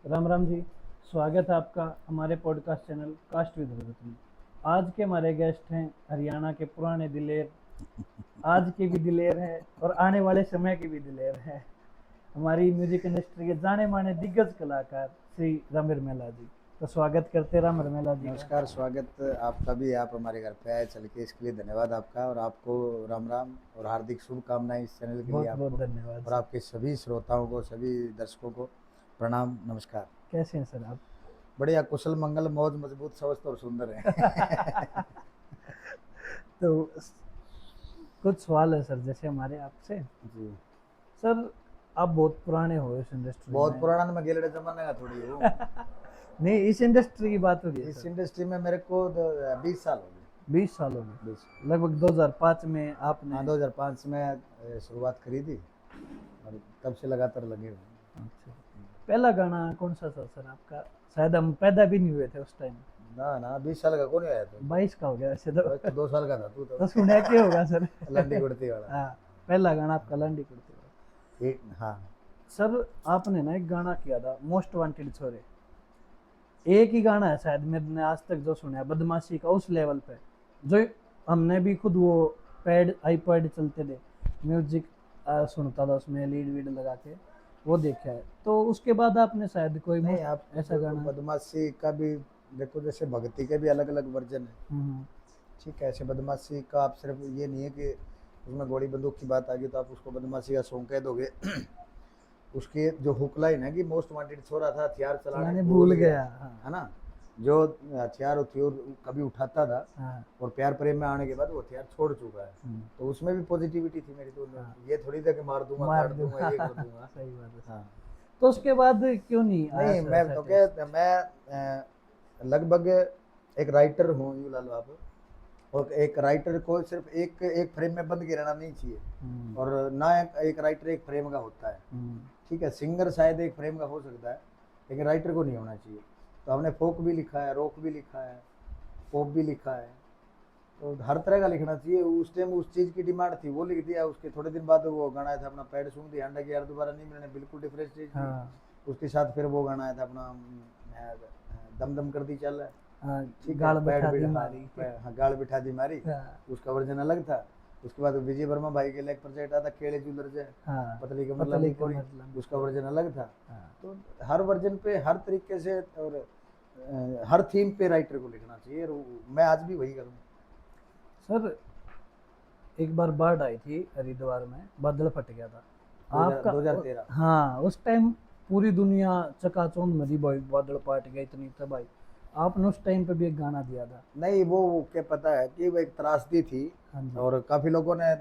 राम राम जी। स्वागत है आपका हमारे पॉडकास्ट चैनल कास्ट विद भगत में। आज के हमारे गेस्ट हैं हरियाणा के पुराने दिलेर, आज के भी दिलेर हैं और आने वाले समय के भी दिलेर हैं। हमारी म्यूजिक इंडस्ट्री के जाने माने दिग्गज कलाकार श्री राम रमेला जी। तो स्वागत करते हैं राम रमेला जी का। नमस्कार, स्वागत आपका भी। आप हमारे घर पे आए चल के, इसके लिए धन्यवाद आपका। और आपको राम राम और हार्दिक शुभकामनाएं इस चैनल के लिए बहुत आपको। बहुत धन्यवाद और आपके सभी श्रोताओं को, सभी दर्शकों को प्रणाम, नमस्कार। कैसे हैं सर आप? बढ़िया, कुशल मंगल, मौज मजबूत, स्वस्थ और सुंदर है। तो कुछ सवाल है सर, जैसे हमारे आपसे। जी, सर आप बहुत पुराने हो इस इंडस्ट्री बहुत में। पुराना मैं गेलड़े जमाने का थोड़ी हूँ। नहीं, इस इंडस्ट्री की बात हो रही है इस सर। इंडस्ट्री में मेरे को 20 साल हो गए। 20 साल हो गए। 20। लगभग 2005 में आपने। हाँ, 2005 में शुरुआत करी थी और तब से लगातार लगे हुए। अच्छा, पहला गाना कौन सा था सर आपका? शायद हम पैदा भी नहीं हुए थे उस टाइम। ना 20 साल का कौन आया था? 22 का हो गया वैसे तो। 2 साल का था तू तो तो। सुना क्या होगा सर? लंडी कुर्ती वाला। हाँ, पहला गाना आपका लंडी कुर्ती वाला। हाँ, सर आपने ना एक गाना किया था, मोस्ट वांटेड छोरे। एक ही गाना है शायद मैंने आज तक जो सुना है बदमाशी का, उस लेवल पे जो हमने भी खुद वो पैड आईपैड चलते थे, म्यूजिक सुनता था उसमें लीड वीड लगा के, वो देखा है। तो उसके बाद आपने शायद कोई नहीं आप ऐसा गाना। बदमाशी का भी देखो, जैसे भक्ति के भी अलग अलग वर्जन है। हम्म, ठीक है, ऐसे बदमाशी का आप सिर्फ ये नहीं है कि उसमें गोली बंदूक की बात आ गई तो आप उसको बदमाशी का सॉन्ग कह दोगे। उसकी जो हुक लाइन है कि मोस्ट वांटेड छोरा था, हथियार चलाने भूल गया। हाँ, है ना। जो हथियार कभी उठाता था हाँ, और प्यार प्रेम में आने के बाद वो हथियार छोड़ चुका है, तो उसमें भी पॉजिटिविटी थी मेरी। तो हाँ, ये थोड़ी था कि मार दूंगा, काट दूंगा, ये कर दूंगा। सही बात है। हाँ, तो उसके बाद क्यों नहीं आया नहीं सर मैं ऐसा तो टेस्ट? क्या, मैं लगभग एक राइटर हूँ यूँ ला लो आप। और एक राइटर को सिर्फ एक एक फ्रेम में बंद के रहना नहीं चाहिए, और ना एक राइटर एक फ्रेम का होता है। ठीक है, सिंगर शायद एक फ्रेम का हो सकता है, लेकिन राइटर को नहीं होना चाहिए। तो हमने फोक भी लिखा है, रॉक भी लिखा है, पॉप भी लिखा है, तो हर तरह का लिखना चाहिए। उस टाइम उस चीज़ की डिमांड थी, वो लिख दिया। उसके थोड़े दिन बाद वो गाना आया था अपना पैड सुन दिया, अंडा की यार दोबारा नहीं मिलने, बिल्कुल डिफरेंट चीज़ थी। उसके साथ फिर वो गाना आया था अपना दम दम कर दी चल। गाल बिठा दी मारी। हाँ, गाल बिठा दी मारी, उसका वर्जन अलग था। उसके बाद विजय वर्मा भाई के लिए एक प्रोजेक्ट आता केले ज्वेलर से, पतली कमर लंबी कोरी, उसका वर्जन अलग था। तो हर वर्जन पे हर तरीके से और हर थीम पे राइटर को लिखना चाहिए, और मैं आज भी वही करूँ। सर एक बार बाढ़ आई थी हरिद्वार में, बादल फट गया था आपका 2013। हाँ, उस टाइम पूरी दुनिया चकाचौंध में थी भाई, बादल फट गया, इतनी तबाही। आपने उस टाइम पे भी एक गाना दिया था। नहीं, वो क्या पता है कि वो एक त्रासदी थी, और काफ़ी लोगों ने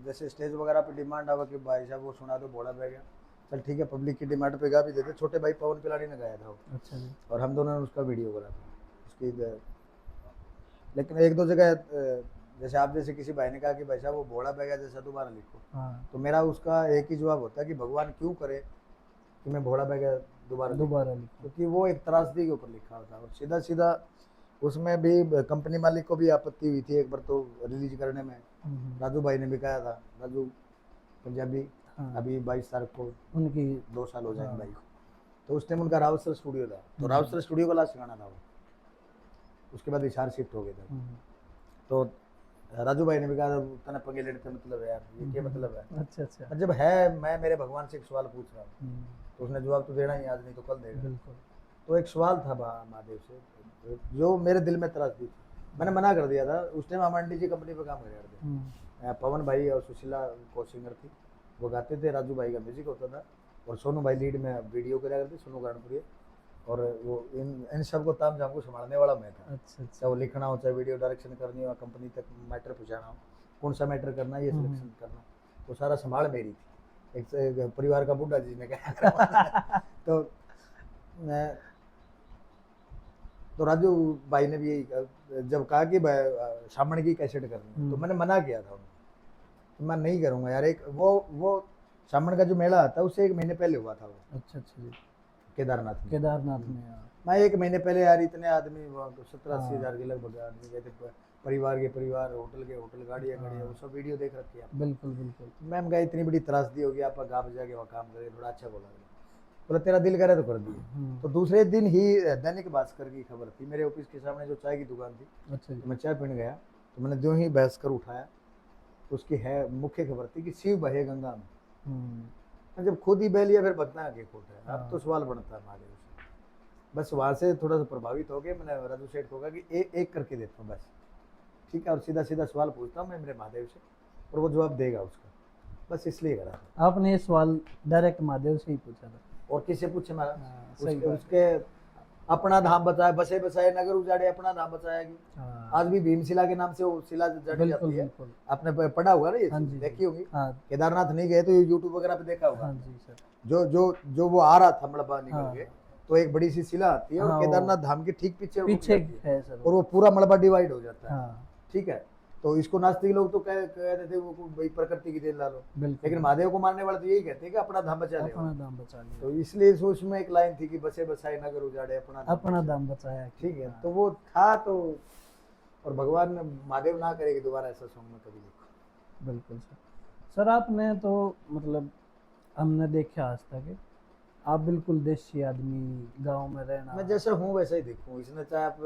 जैसे स्टेज वगैरह पे डिमांड आवा कि भाई साहब वो सुना दो, भोला बह गया। चल ठीक है, पब्लिक की डिमांड पे गा भी देते। छोटे भाई पवन पिलानी ने गाया था वो। अच्छा जी। और हम दोनों ने उसका वीडियो करा था उसकी। लेकिन एक दो जगह जैसे आप जैसे किसी भाई ने कहा कि भाई साहब वो भोला बह गया जैसा दोबारा लिखो, तो मेरा उसका एक ही जवाब होता है कि भगवान क्यों करे कि मैं भोला बह गया दोबारा लिखूं, क्योंकि वो एक त्रासदी के ऊपर लिखा होता है। और सीधा सीधा उसमें भी कंपनी मालिक को भी आपत्ति हुई थी एक बार तो रिलीज करने में। राजू भाई ने भी कहा था, राजू पंजाबी, अभी 22 तारीख को उनकी 2 साल हो जाएंगे भाई को। तो उस टाइम उनका रावसर स्टूडियो था, तो रावसर स्टूडियो का लास्ट गाना था वो। उसके बाद इशार शिफ्ट हो गए थे। तो राजू भाई ने भी कहा तने पंगे लेने मतलब है यार, ये क्या मतलब है? अच्छा। जब है, मैं मेरे भगवान से एक सवाल पूछ रहा हूँ, तो उसने जवाब तो देना ही, आज नहीं तो कल देगा। तो एक सवाल था महादेव से जो मेरे दिल में त्रासदी थी, मैंने मना कर दिया था। उस टाइम हम एनडीजी कंपनी पे काम कर रहे थे। पवन भाई और सुशीला को सिंगर थी, वो गाते थे, राजू भाई का म्यूजिक होता था, और सोनू भाई लीड में वीडियो करा करते, सोनू गानपुरी। और वो इन सब को ताम झाम को संभालने वाला मैं था। अच्छा। चाहे वो लिखना हो, चाहे वीडियो डायरेक्शन करनी हो, कंपनी तक मैटर पहुँचाना हो, कौन सा मैटर करना है ये सिलेक्शन करना, वो सारा संभाल मेरी थी। एक परिवार का बुढ़ा जिसने कहा। तो राजू भाई ने भी यही जब कहा कि सामने की कैसेट करनी है, तो मैंने मना किया था उनको, तो मैं नहीं करूँगा यार। एक वो सामने का जो मेला आता है उससे 1 महीने पहले हुआ था वो। अच्छा जी। केदारनाथ में मैं 1 महीने पहले यार, इतने आदमी 70-80 हज़ार के लगभग आदमी गए थे, परिवार के होटल, गाड़ियाँ, वो सब वीडियो देख रखी है। बिल्कुल। मैम कहा इतनी बड़ी त्रासदी होगी, आप गाँव जाके वहाँ काम करें, थोड़ा अच्छा बोला। बोला तेरा दिल करे तो कर दिए। तो दूसरे दिन ही दैनिक भास्कर की खबर थी, मेरे ऑफिस के सामने जो चाय की दुकान थी, अच्छा जी। तो मैं चाय पीने गया, तो मैंने जो ही भास्कर उठाया तो उसकी है मुख्य खबर थी कि शिव बहे गंगा में। मैं जब खुद ही बह लिया फिर बकना आगे खोट है, अब तो सवाल बनता है महादेव से। बस वहां से थोड़ा सा प्रभावित हो गया, मैंने राजू सेठ को कहा कि एक करके देता हूँ बस, ठीक है, और सीधा सीधा सवाल पूछता हूँ मैं मेरे महादेव से और वो जवाब देगा उसका, बस इसलिए करा था। आपने ये सवाल डायरेक्ट महादेव से ही पूछा था? और किससे पूछे महाराज? सही उसके अपना धाम बचाए, बसे बसाए नगर उजाड़े, अपना धाम बचाएगी। आज भी भीमशिला के नाम से वो शिला जड़ी जाती है, आपने पढ़ा होगा ना, ये देखी होगी। केदारनाथ नहीं गए तो यूट्यूब वगैरह पे देखा होगा। जो जो जो वो आ रहा था मलबा निकल के, तो एक बड़ी सी शिला आती है और केदारनाथ धाम के ठीक पीछे है सर, और वो पूरा मलबा डिवाइड हो जाता है। ठीक है, तो इसको नास्तिक लोग तो कहते थे वो भाई प्रकृति की देन ला लो, लेकिन महादेव को मानने वाले तो यही कहते हैं कि अपना धाम बचा ले, अपना धाम बचा ले। तो इसलिए उसमें एक लाइन थी कि बसे बसाए नगर उजाड़े, अपना धाम बचाया। ठीक है, तो वो था तो, और भगवान ने महादेव ना करे कि दोबारा ऐसा सॉन्ग में कभी देखो। बिल्कुल सर। आपने तो मतलब हमने देखा आज तक आप बिल्कुल देशी आदमी, गांव में रहना, मैं जैसा हूँ वैसा ही दिखूं, इसने चाहे आप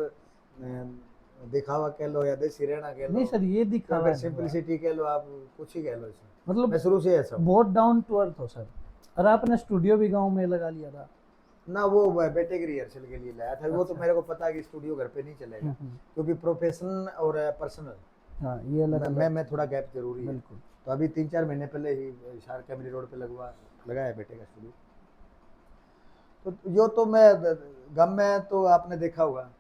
दिखावा कह लो या देसी रहना कह लो। नहीं सर, ये दिखावा, सिंपलिसिटी कह लो, आप कुछ ही कह लो इसमें, मतलब मैं शुरू से ऐसा बहुत डाउन टू अर्थ हो सर। और आपने स्टूडियो भी गांव में लगा लिया था ना? वो बेटे की रिहर्सल के लिए लाया था। अच्छा। वो तो मेरे को पता है कि स्टूडियो घर पे नहीं चलेगा, क्योंकि प्रोफेशनल और पर्सनल ये मैं थोड़ा गैप जरूरी है। तो अभी 3-4 महीने पहले ही शार कैमरी रोड पे लगाया बेटे का स्टूडियो। तो यो तो मैं गम में तो आपने देखा होगा,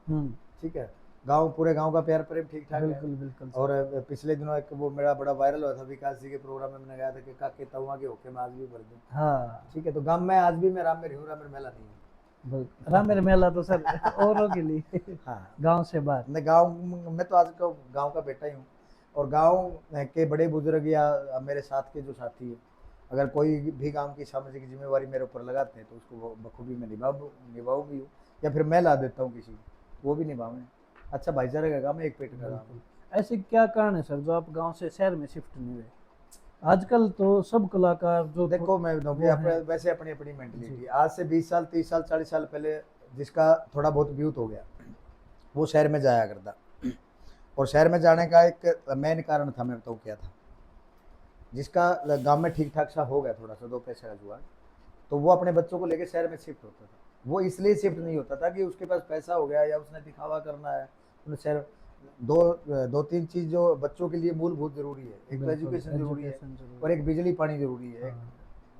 ठीक है, गांव, पूरे गांव का प्यार प्रेम ठीक ठाक है। बिल्कुल। और पिछले दिनों एक वो मेरा बड़ा वायरल हुआ था, विकास जी के प्रोग्राम में मैंने गया था कि काके तवा के होके मैं आज भी भर दूं। हाँ, ठीक है, तो गांव में आज भी मैं राम मेरी हूँ, राम मेरा मेला नहीं है। राम मेरा मेला तो सर औरों के लिए, हाँ, गांव से बाहर। मैं गांव में तो आज का गांव का बेटा ही हूँ, और गांव के बड़े बुजुर्ग या मेरे साथ के जो साथी है, अगर कोई भी गांव की सामाजिक जिम्मेवारी मेरे ऊपर लगाते हैं तो उसको बखूबी में निभाऊ भी हूँ, या फिर मैं ला देता हूँ किसी, वो भी निभाऊँ। अच्छा भाईचारे का काम है, एक पेट का काम। ऐसे क्या कारण है सर जो आप गांव से शहर में शिफ्ट नहीं हुए? आजकल तो सब कलाकार जो, देखो मैं वैसे अपनी अपनी मेंटलिटी, आज से 20 साल 30 साल 40 साल पहले जिसका थोड़ा बहुत व्यूत हो गया वो शहर में जाया करता, और शहर में जाने का एक मेन कारण था, मैं बताऊँ क्या था, जिसका गांव में ठीक ठाक सा हो गया थोड़ा सा 2 पैसे का जुगाड़, तो वो अपने बच्चों को लेकर शहर में शिफ्ट होता था। वो इसलिए शिफ्ट नहीं होता था कि उसके पास पैसा हो गया या उसने दिखावा करना है। शहर 2-3 चीज जो बच्चों के लिए मूलभूत जरूरी है, एक तो एजुकेशन जरूरी है और एक बिजली पानी जरूरी है,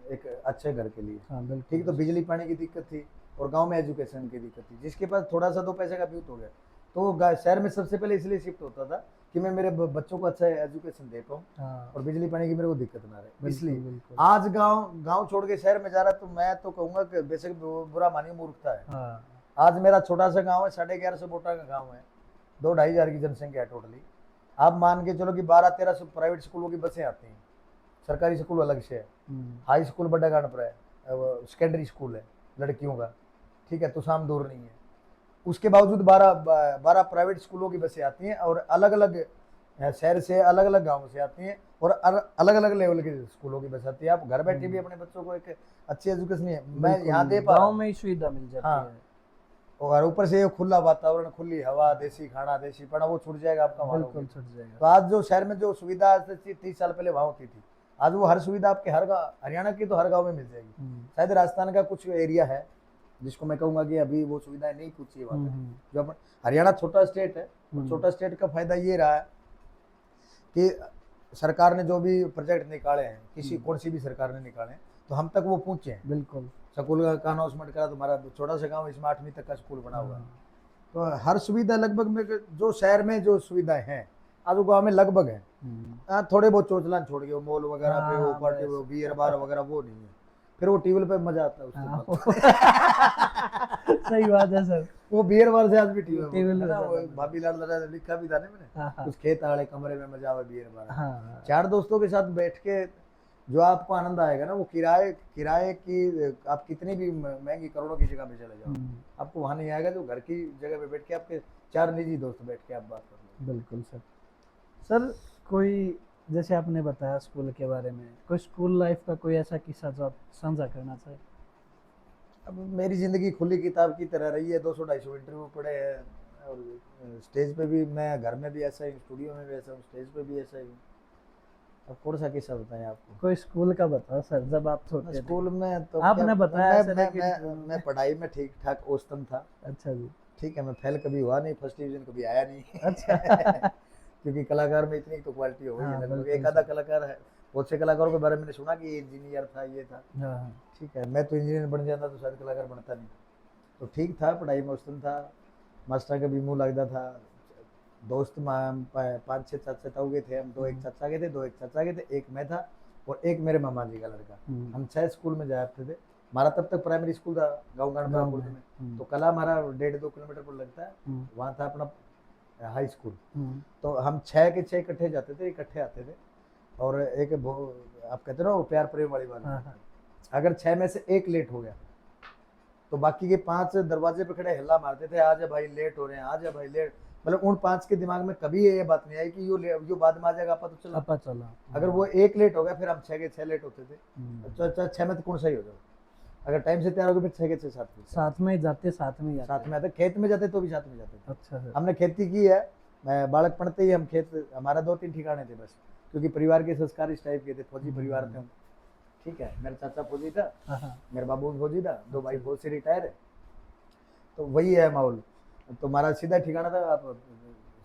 एक अच्छे घर के लिए। ठीक है, तो बिजली पानी की दिक्कत थी और गांव में एजुकेशन की दिक्कत थी। जिसके पास थोड़ा सा 2 पैसे का व्यूत हो गया तो शहर में सबसे पहले इसलिए शिफ्ट होता था कि मैं मेरे बच्चों को अच्छा एजुकेशन दे पाऊँ और बिजली पानी की मेरे को दिक्कत ना रहे। इसलिए आज गांव छोड़ के शहर में जा रहा है, तो मैं तो कहूंगा कि बेशक बुरा मानिए, मूर्खता है। आज मेरा छोटा सा गाँव है, 1150 वोटा का गाँव है, 2-2.5 हज़ार की जनसंख्या है टोटली। आप मान के चलो कि 12-13 प्राइवेट स्कूलों की बसें आती हैं, सरकारी स्कूल अलग से है, हाई स्कूल बड़ा गाड़ पर है, सेकेंडरी स्कूल है लड़कियों का, ठीक है, तो शाम दूर नहीं है। उसके बावजूद 12 प्राइवेट स्कूलों की बसें आती हैं और अलग अलग शहर से, अलग अलग गाँव से आती हैं और अलग अलग लेवल की स्कूलों की बस आती है। आप घर बैठे भी अपने बच्चों को एक अच्छी एजुकेशन है, मैं यहाँ दे पा, गाँव में ही सुविधा मिल जाती है, और ऊपर से खुला वातावरण, खुली हवा, देसी खाना, देसी पना, वो छूट जाएगा आपका, बिल्कुल छूट जाएगा। तो आज जो शहर में जो सुविधा 30 साल पहले वहाँ होती थी, आज वो हर सुविधा आपके हर हरियाणा की तो हर गाँव में मिल जाएगी। शायद राजस्थान का कुछ एरिया है जिसको मैं कहूंगा कि अभी वो सुविधाएं नहीं पूछी है वहाँ पे। जो हरियाणा छोटा स्टेट है, छोटा स्टेट का फायदा ये रहा है कि सरकार ने जो भी प्रोजेक्ट निकाले हैं, कौन सी भी सरकार ने निकाले हैं, तो हम तक वो पहुंचे हैं। बिल्कुल, स्कूल का अनाउंसमेंट करा, तुम्हारा छोटा सा गांव, इसमें 8वीं तक का स्कूल बना हुआ है। तो हर सुविधा लगभग में, जो शहर में जो सुविधाएं हैं आज वो गाँव में लगभग है। थोड़े बहुत चोचलान छोड़ के मॉल वगैरह पे, वो पार्टी, वो बियर बार वगैरह वो नहीं है, फिर वो टेबल पे मजा आता है उसके। सही बात है सर, वो बियर बार से आज भी टेबल भाभी लाल लिखा भी था ना मैंने, उस खेत वाले कमरे में मजा आवे बियर बार। 4 दोस्तों के साथ बैठ के जो आपको आनंद आएगा ना, वो किराए की आप कितनी भी महंगी करोड़ों की जगह पे चले जाओ, आपको वहां नहीं आएगा जो घर की जगह पे बैठ के आपके 4 निजी दोस्त बैठ के आप बात कर लो। बिल्कुल सर, कोई जैसे आपने बताया स्कूल के बारे में, कोई स्कूल लाइफ का कोई ऐसा किस्सा जो आप साझा करना चाहे? अब मेरी ज़िंदगी खुली किताब की तरह रही है, 200-250 इंटरव्यू पड़े हैं और स्टेज पे भी मैं, घर में भी ऐसा ही, स्टूडियो में भी ऐसा हूँ, स्टेज पे भी ऐसा ही हूँ। अब कौन सा किस्सा बताएं आपको? कोई स्कूल का बताओ सर, जब आप छोटे थे। स्कूल में तो आपने क्या, बताया सर मैं पढ़ाई में ठीक ठाक औसतन था। अच्छा जी। ठीक है, मैं फेल कभी हुआ नहीं, फर्स्ट डिवीजन कभी आया नहीं। अच्छा। क्योंकि कलाकार में इतनी तो क्वालिटी हो गई है, हाँ, लगभग बिल्कुल एक आधा सर। कलाकार है। बहुत से कलाकारों के बारे में मैंने सुना कि ये इंजीनियर था, ये था। हाँ हाँ। ठीक है, मैं तो इंजीनियर बन जाता तो शायद कलाकार बनता नहीं। तो ठीक था, पढ़ाई में औसतन था, मास्टर का भी मुंह लगता था। दोस्त 5-6 चाचा ताऊ के थे हम, दो एक चाचा के थे, दो एक चाचा के थे, एक मैं था और एक मेरे मामा जी का लड़का। हम 6 स्कूल में जाते थे। हमारा तब तक प्राइमरी स्कूल था गाँव गाँव गांड में। में, तो कला हमारा 1.5-2 किलोमीटर पर लगता है। वहाँ था अपना हाई स्कूल। तो हम 6 के 6 इकट्ठे जाते थे, इकट्ठे आते थे। और एक आप कहते हो ना वो प्यार प्रेम वाली बात, हाँ हाँ। अगर 6 में से एक लेट हो गया तो बाकी के 5 दरवाजे पे खड़े हल्ला मारते थे, आजा भाई लेट हो रहे हैं, आजा भाई लेट। मतलब उन 5 के दिमाग में कभी ये बात नहीं आई कि यो बाद में आ जाएगा, आपा तो चला। अपा चला। अगर वो एक लेट हो गया फिर हम 6 के 6 लेट होते थे। 6 में तो कौन सही हो जाओ, अगर टाइम से तैयार हो गए फिर 6 के 6 साथ में ही जाते, साथ में ही साथ में आते। खेत में जाते तो भी साथ में जाते थे। अच्छा सर। हमने खेती की है, मैं बालक पढ़ते ही हम खेत, हमारा 2-3 ठिकाने थे बस, क्योंकि परिवार के संस्कार इस टाइप के थे, फौजी परिवार थे हम। ठीक है, मेरा चाचा फौजी था, मेरा बाबू फौजी था, 2 भाई फौज से रिटायर है। तो वही है माहौल। तो हमारा सीधा ठिकाना था, आप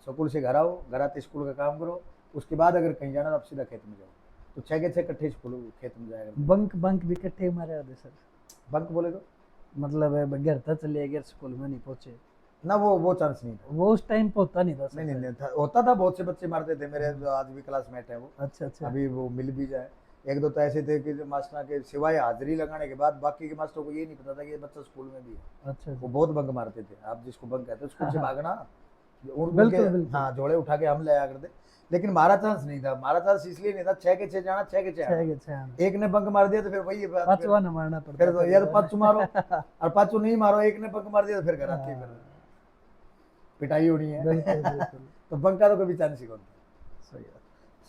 स्कूल से घर आओ, घर आते स्कूल का काम करो, उसके बाद अगर कहीं जाना तो आप सीधा खेत में जाओ। तो 6 के 6 इकट्ठे स्कूल खेत में जाएगा। बंक भी इकट्ठे मारे होते सर? बंक बोले तो मतलब घर तक चले गए, स्कूल में नहीं पहुंचे ना, वो चांस नहीं था। वो उस टाइम पे होता नहीं था सर? नहीं था, होता था, बहुत से बच्चे मारते थे मेरे, जो आज भी क्लासमेट है वो। अच्छा। अभी वो मिल भी जाए। एक दो तो ऐसे थे कि मास्टर के सिवाय हाजिरी लगाने के बाद बाकी के मास्टरों को ये नहीं पता था कि ये बच्चा स्कूल में भी है। अच्छा। वो बहुत बंक मारते थे, आप जिसको बंक कहते हो, स्कूल से भागना। बिल्कुल। हाँ, झोले उठा के हम ले आया करते। लेकिन हमारा चांस नहीं था, हमारा चांस इसलिए नहीं था, 6 के 6 जाना, 6 के 6 आना। एक ने बंक मार दिया तो फिर वही बात, पांचवा न मारना पड़ता, फिर तो या तो 5 मारो और 5 नहीं मारो, एक ने बंक मार दिया तो फिर घर आती है, पिटाई होनी है। बिल्कुल। तो बंक का तो कभी चांस ही कौन था। सही है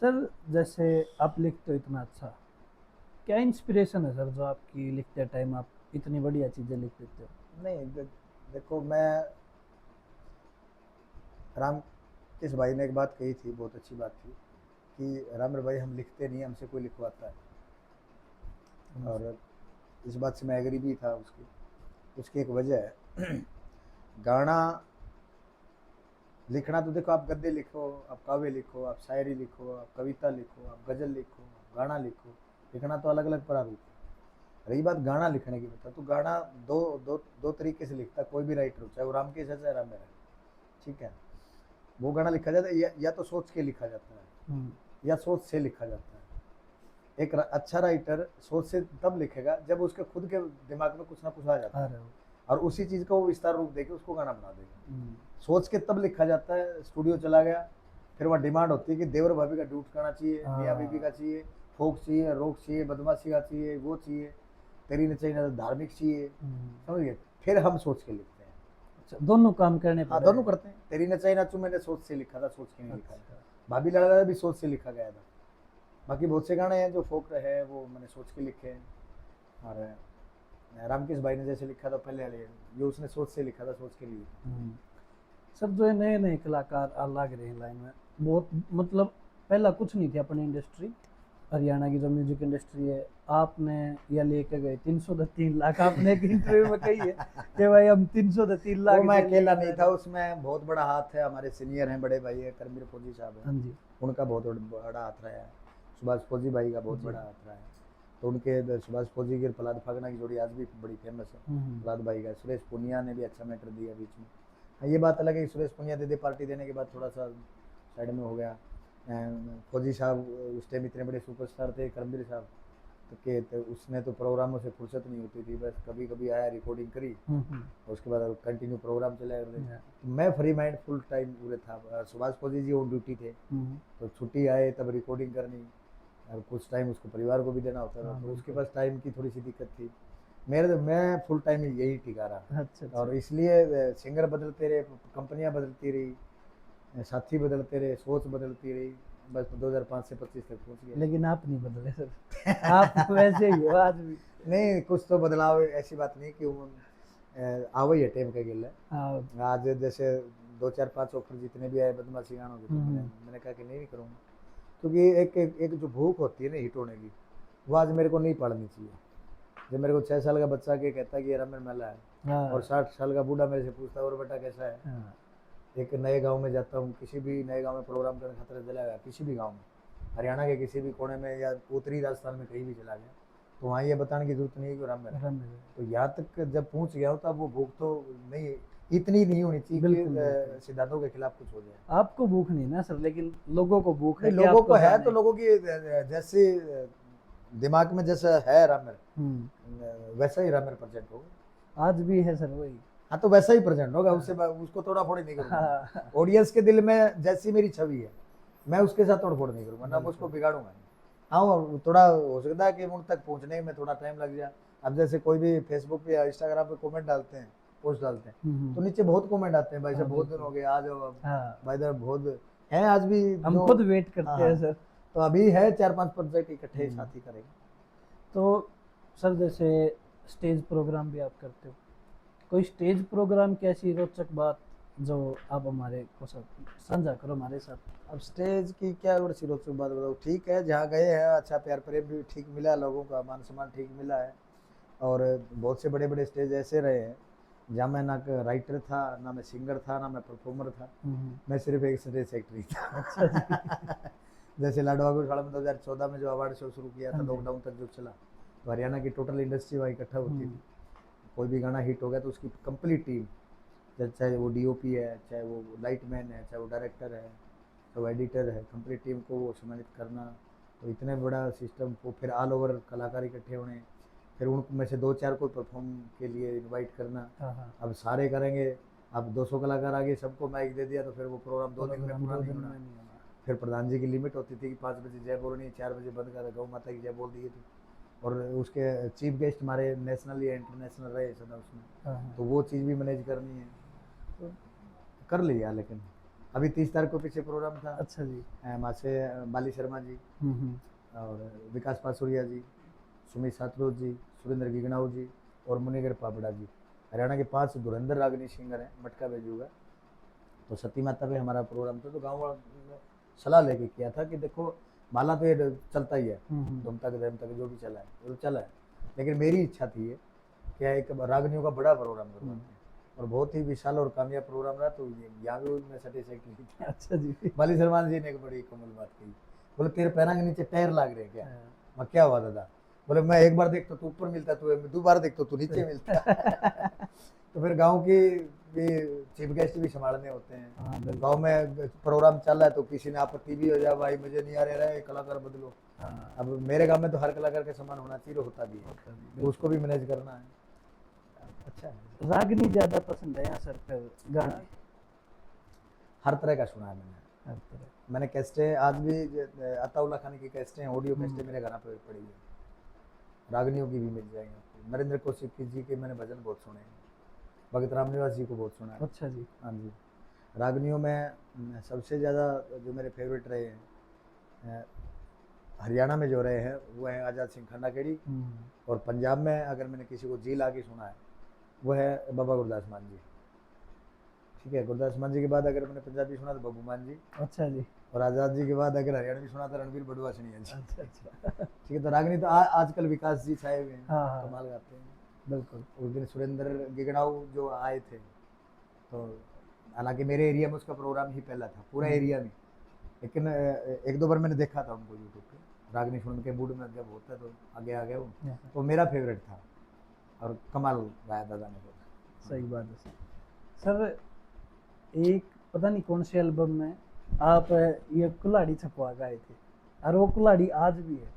सर। जैसे आप लिखते हो इतना अच्छा, क्या इंस्पिरेशन है सर जो आपकी लिखते टाइम आप इतनी बढ़िया चीजें लिख देते हो? नहीं देखो, मैं राम किस भाई ने एक बात कही थी, बहुत अच्छी बात थी, कि रामर भाई हम लिखते नहीं, हमसे कोई लिखवाता है। और इस बात से मैं एग्री भी था उसकी एक वजह है। गाना लिखना तो देखो, आप गद्य लिखो, आप काव्य लिखो, आप शायरी लिखो, आप कविता लिखो, आप गज़ल लिखो, आप गाना लिखो, लिखना तो अलग अलग प्रारूप है। रही बात गाना लिखने की बता, तो गाना दो तरीके से लिखता है कोई भी राइटर हो, चाहे वो रामकेश है चाहे राम मेरा है। ठीक है, वो गाना लिखा जाता है या तो सोच के लिखा जाता है या सोच से लिखा जाता है। एक अच्छा राइटर सोच से तब लिखेगा जब उसके खुद के दिमाग में कुछ ना कुछ आ जाता है और उसी चीज़ को वो विस्तार रूप देके उसको गाना बना देगा। सोच के तब लिखा जाता है, स्टूडियो चला गया, फिर वहाँ डिमांड होती है कि देवर भाभी का ड्यूट गाना चाहिए, मियाँ बीबी का चाहिए, फोक चाहिए, रोक चाहिए, बदमाशी का चाहिए, वो चाहिए, तेरी न चाहिए, धार्मिक चाहिए, समझ गए? फिर हम सोच के लिखते हैं। अच्छा, दोनों काम करने हाँ, दोनों करते हैं। तेरी न चाहिए नाचू मैंने सोच से लिखा था, सोच के नहीं लिखा था। भाभी लड़ा भी सोच से लिखा गया था। बाकी बहुत से गाने हैं जो फोक है वो मैंने सोच के लिखे हैं। और रामकेश भाई ने जैसे लिखा था पहले वाले, ये उसने सोच से लिखा था, सोच के लिए। सब जो है नए नए कलाकार लग रहे हैं लाइन में, बहुत मतलब पहला कुछ नहीं थी अपनी इंडस्ट्री, हरियाणा की जो म्यूजिक इंडस्ट्री है। आपने या लेके गए 303 लाख, आपने एक इंटरव्यू में कही है कि भाई हम 303 लाख। मैं अकेला नहीं था उसमें, बहुत बड़ा हाथ है, हमारे सीनियर हैं, बड़े भाई है, करमीर फौजी साहब हैं, उनका बहुत बड़ा हाथ रहा है। सुभाष फौजी भाई का बहुत बड़ा हाथ रहा है। तो उनके सुभाष फौजी की प्रहलाद फागना की जोड़ी आज भी बड़ी फेमस है, प्रहलाद भाई का। सुरेश पुनिया ने भी अच्छा मैटर दिया बीच में। हाँ, ये बात अलग है कि सुरेश पुनिया दे पार्टी देने के बाद थोड़ा सा साइड में हो गया। फौजी साहब उस टाइम इतने बड़े सुपरस्टार थे, करमबीर साहब तो उसने तो प्रोग्रामों से फुर्सत नहीं होती थी, बस कभी कभी आया, रिकॉर्डिंग करी और उसके बाद कंटिन्यू प्रोग्राम चला करते। तो मैं फ्री माइंड फुल टाइम पूरे था। सुभाष फौजी जी ऑन ड्यूटी थे, तो छुट्टी आए तब रिकॉर्डिंग करनी और कुछ टाइम उसको परिवार को भी देना होता था, तो उसके पास टाइम की थोड़ी सी दिक्कत थी। मैं फुल टाइम यही टिका रहा। अच्छा। और इसलिए सिंगर बदलते रहे, कंपनियां बदलती रही, साथी बदलते रहे, सोच बदलती रही, बस 2005 से 25 तक पहुंच गए। लेकिन आप नहीं बदले सर। आप वैसे ही हो आज भी। नहीं कुछ तो बदलाव, ऐसी बात नहीं कि आवा ही है टाइम का गिल है। हाँ। आज जैसे 2 4 5 ऑफर जितने भी आए बदमाशी गानों के, तो हम्म। मैंने कहा कि नहीं करूँगा, क्योंकि एक जो भूख होती है ना हिट होने की, वो आज मेरे को नहीं पड़नी चाहिए। जब मेरे को 6 साल का बच्चा के कहता है कि यार मेरा मेला है, हाँ। और 60 साल का बूढ़ा मेरे से पूछता है और बेटा कैसा है। हाँ। एक नए गांव में जाता हूँ, किसी भी नए गांव में प्रोग्राम करने खातिर चला गया, किसी भी गांव में, हरियाणा के किसी भी कोने में या उत्तरी राजस्थान में कहीं भी चला गया, तो वहाँ ये बताने की जरूरत नहीं है कि राम मेरा। तो यहाँ तक जब पहुँच गया हो, तब वो भूख तो नहीं, इतनी नहीं होनी चाहिए कि सिद्धांतों के खिलाफ कुछ हो जाए। आपको भूख नहीं ना सर, लेकिन लोगों को भूख है। लोगों को है, तो लोगों की जैसे दिमाग में जैसा है रामर, वैसा ही रामर प्रेजेंट होगा। आज भी है सर वही। हाँ तो वैसा ही प्रेजेंट होगा, उससे उसको तोड़ा फोड़ी नहीं करूँगा। ऑडियंस के दिल में जैसी मेरी छवि है, मैं उसके साथ तोड़ फोड़ नहीं करूँगा, ना मैं उसको बिगाड़ूंगा। हाँ थोड़ा हो सकता है कि उन तक पहुँचने में थोड़ा टाइम लग जाए। अब जैसे कोई भी फेसबुक पे या इंस्टाग्राम पे कमेंट डालते हैं, पोस्ट डालते हैं, तो नीचे बहुत कमेंट आते हैं, भाई साहब बहुत दिन हो गए, आ जाओ अब। भाई साहब बहुत है, आज भी हम खुद वेट करते हैं सर। तो अभी है 4 5 प्रोजेक्ट इकट्ठे साथ ही करेंगे। तो सर जैसे स्टेज प्रोग्राम भी आप करते हो, कोई स्टेज प्रोग्राम की ऐसी रोचक बात जो आप हमारे को साझा करो हमारे साथ। अब स्टेज की क्या रोचक बात बताओ, ठीक है जहाँ गए हैं अच्छा प्यार प्रेम भी ठीक मिला, लोगों का मान सम्मान ठीक मिला है, और बहुत से बड़े बड़े स्टेज ऐसे रहे हैं जहाँ मैं ना राइटर था, ना मैं सिंगर था, ना मैं परफॉर्मर था, मैं सिर्फ एक स्टेज सेक्रेटरी था। जैसे लाडवा गौशाला में 2014 में जो अवार्ड शो शुरू किया था, लॉकडाउन तक जो चला, तो हरियाणा की टोटल इंडस्ट्री वहाँ इकट्ठा होती थी। कोई भी गाना हिट हो गया तो उसकी कंप्लीट टीम, चाहे वो डीओपी है, चाहे वो लाइटमैन है, चाहे वो डायरेक्टर है, चाहे वो एडिटर है, कंप्लीट टीम को वो सम्मानित करना, तो इतने बड़ा सिस्टम को फिर ऑल ओवर कलाकार इकट्ठे होने, फिर उनमें से 2 4 को परफॉर्म के लिए इनवाइट करना। अब सारे करेंगे, अब 200 कलाकार आ गए, सबको माइक दे दिया, तो फिर वो प्रोग्राम 2 दिन में पूरा नहीं होना। फिर प्रधान जी की लिमिट होती थी कि 5 बजे जय बोलनी, 4 बजे बंद कर, गौ माता की जय बोल दी थी। और उसके चीफ गेस्ट हमारे नेशनल या इंटरनेशनल रहे सदा उसमें, तो वो चीज़ भी मैनेज करनी है, तो कर लिया। लेकिन अभी 30 तारीख को पीछे प्रोग्राम था। अच्छा जी। वहाँ से बाली शर्मा जी और विकास पासुरिया जी, सुमित सातरोज जी, सुरेंद्र गिगनाऊ जी और मुनिगर पापड़ा जी, हरियाणा के 5 धुरंधर रागनी सिंगर हैं, मटका बेजूगा। तो सती माता पे हमारा प्रोग्राम था, तो गाँव वालों ने सलाह लेके किया था कि देखो माला तो ये चलता ही है, धूम तक धम तक जो भी चला है वो चला है, लेकिन मेरी इच्छा थी कि एक रागनियों का बड़ा प्रोग्राम करवाते हैं, और बहुत ही विशाल और कामयाब प्रोग्राम रहा। तो यहाँ भी मैं सेटिस्फैक्ट्री। अच्छा जी। बाली सलमान जी ने एक बड़ी कमल बात कही, बोले तेरे पैरों के नीचे टायर लाग रहे हैं क्या? मैं क्या हुआ दादा? बोले मैं एक बार देखता तू ऊपर मिलता, तू 2 बार देखता तू नीचे मिलता। तो फिर गांव की भी चीफ गेस्ट भी संभालने होते हैं। गांव में प्रोग्राम चल रहा है तो किसी ने आपत्ति भी हो जाए, भाई मुझे नहीं आ रहा है, कलाकार बदलो। अब मेरे गांव में तो हर कलाकार के समान होना चाहिए, होता भी है, तो उसको भी मैनेज करना है। अच्छा है। रागनी ज्यादा पसंद है यहाँ सर फिर गाना? हर तरह का सुना है मैंने, हर तरह। मैंने कैस्टें आज भी अताउल्ला खान की कैस्टें, ऑडियो कैस्टें मेरे घर पे पड़ी है, रागनियों की भी मिल जाएंगे आपको। नरेंद्र कौशिक जी के मैंने भजन बहुत सुने हैं, भगत राम निवास जी को बहुत सुना है। अच्छा जी। हाँ जी। रागनियों में सबसे ज़्यादा जो मेरे फेवरेट रहे हैं हरियाणा में जो रहे हैं वो है आज़ाद सिंह खन्नाखेड़ी, और पंजाब में अगर मैंने किसी को जी ला के सुना है वो है बाबा गुरदास मान जी। ठीक है, गुरदास मान जी के बाद अगर मैंने पंजाबी सुना तो बब्बू मान जी। अच्छा जी। और आज़ाद जी के बाद अगर हरियाणवी सुना तो रणबीर बड़ुआ सिंह जी। अच्छा। ठीक है, तो रागनी तो आजकल विकास जी छाए हुए हैं, कमाल गाते हैं। बिल्कुल। उस दिन सुरेंद्र गिगनाऊ जो आए थे, तो हालांकि मेरे एरिया में उसका प्रोग्राम ही पहला था पूरा एरिया में, लेकिन 1 2 बार मैंने देखा था उनको यूट्यूब पे, रागनी सुन के मूड में जब होता है तो आगे आ गया वो, तो मेरा फेवरेट था और कमाल गाया दादा ने। सही बात है सर। एक पता नहीं कौन से एल्बम में आप ये कुल्हाड़ी छपवा गए थे, और वो कुल्हाड़ी आज भी है,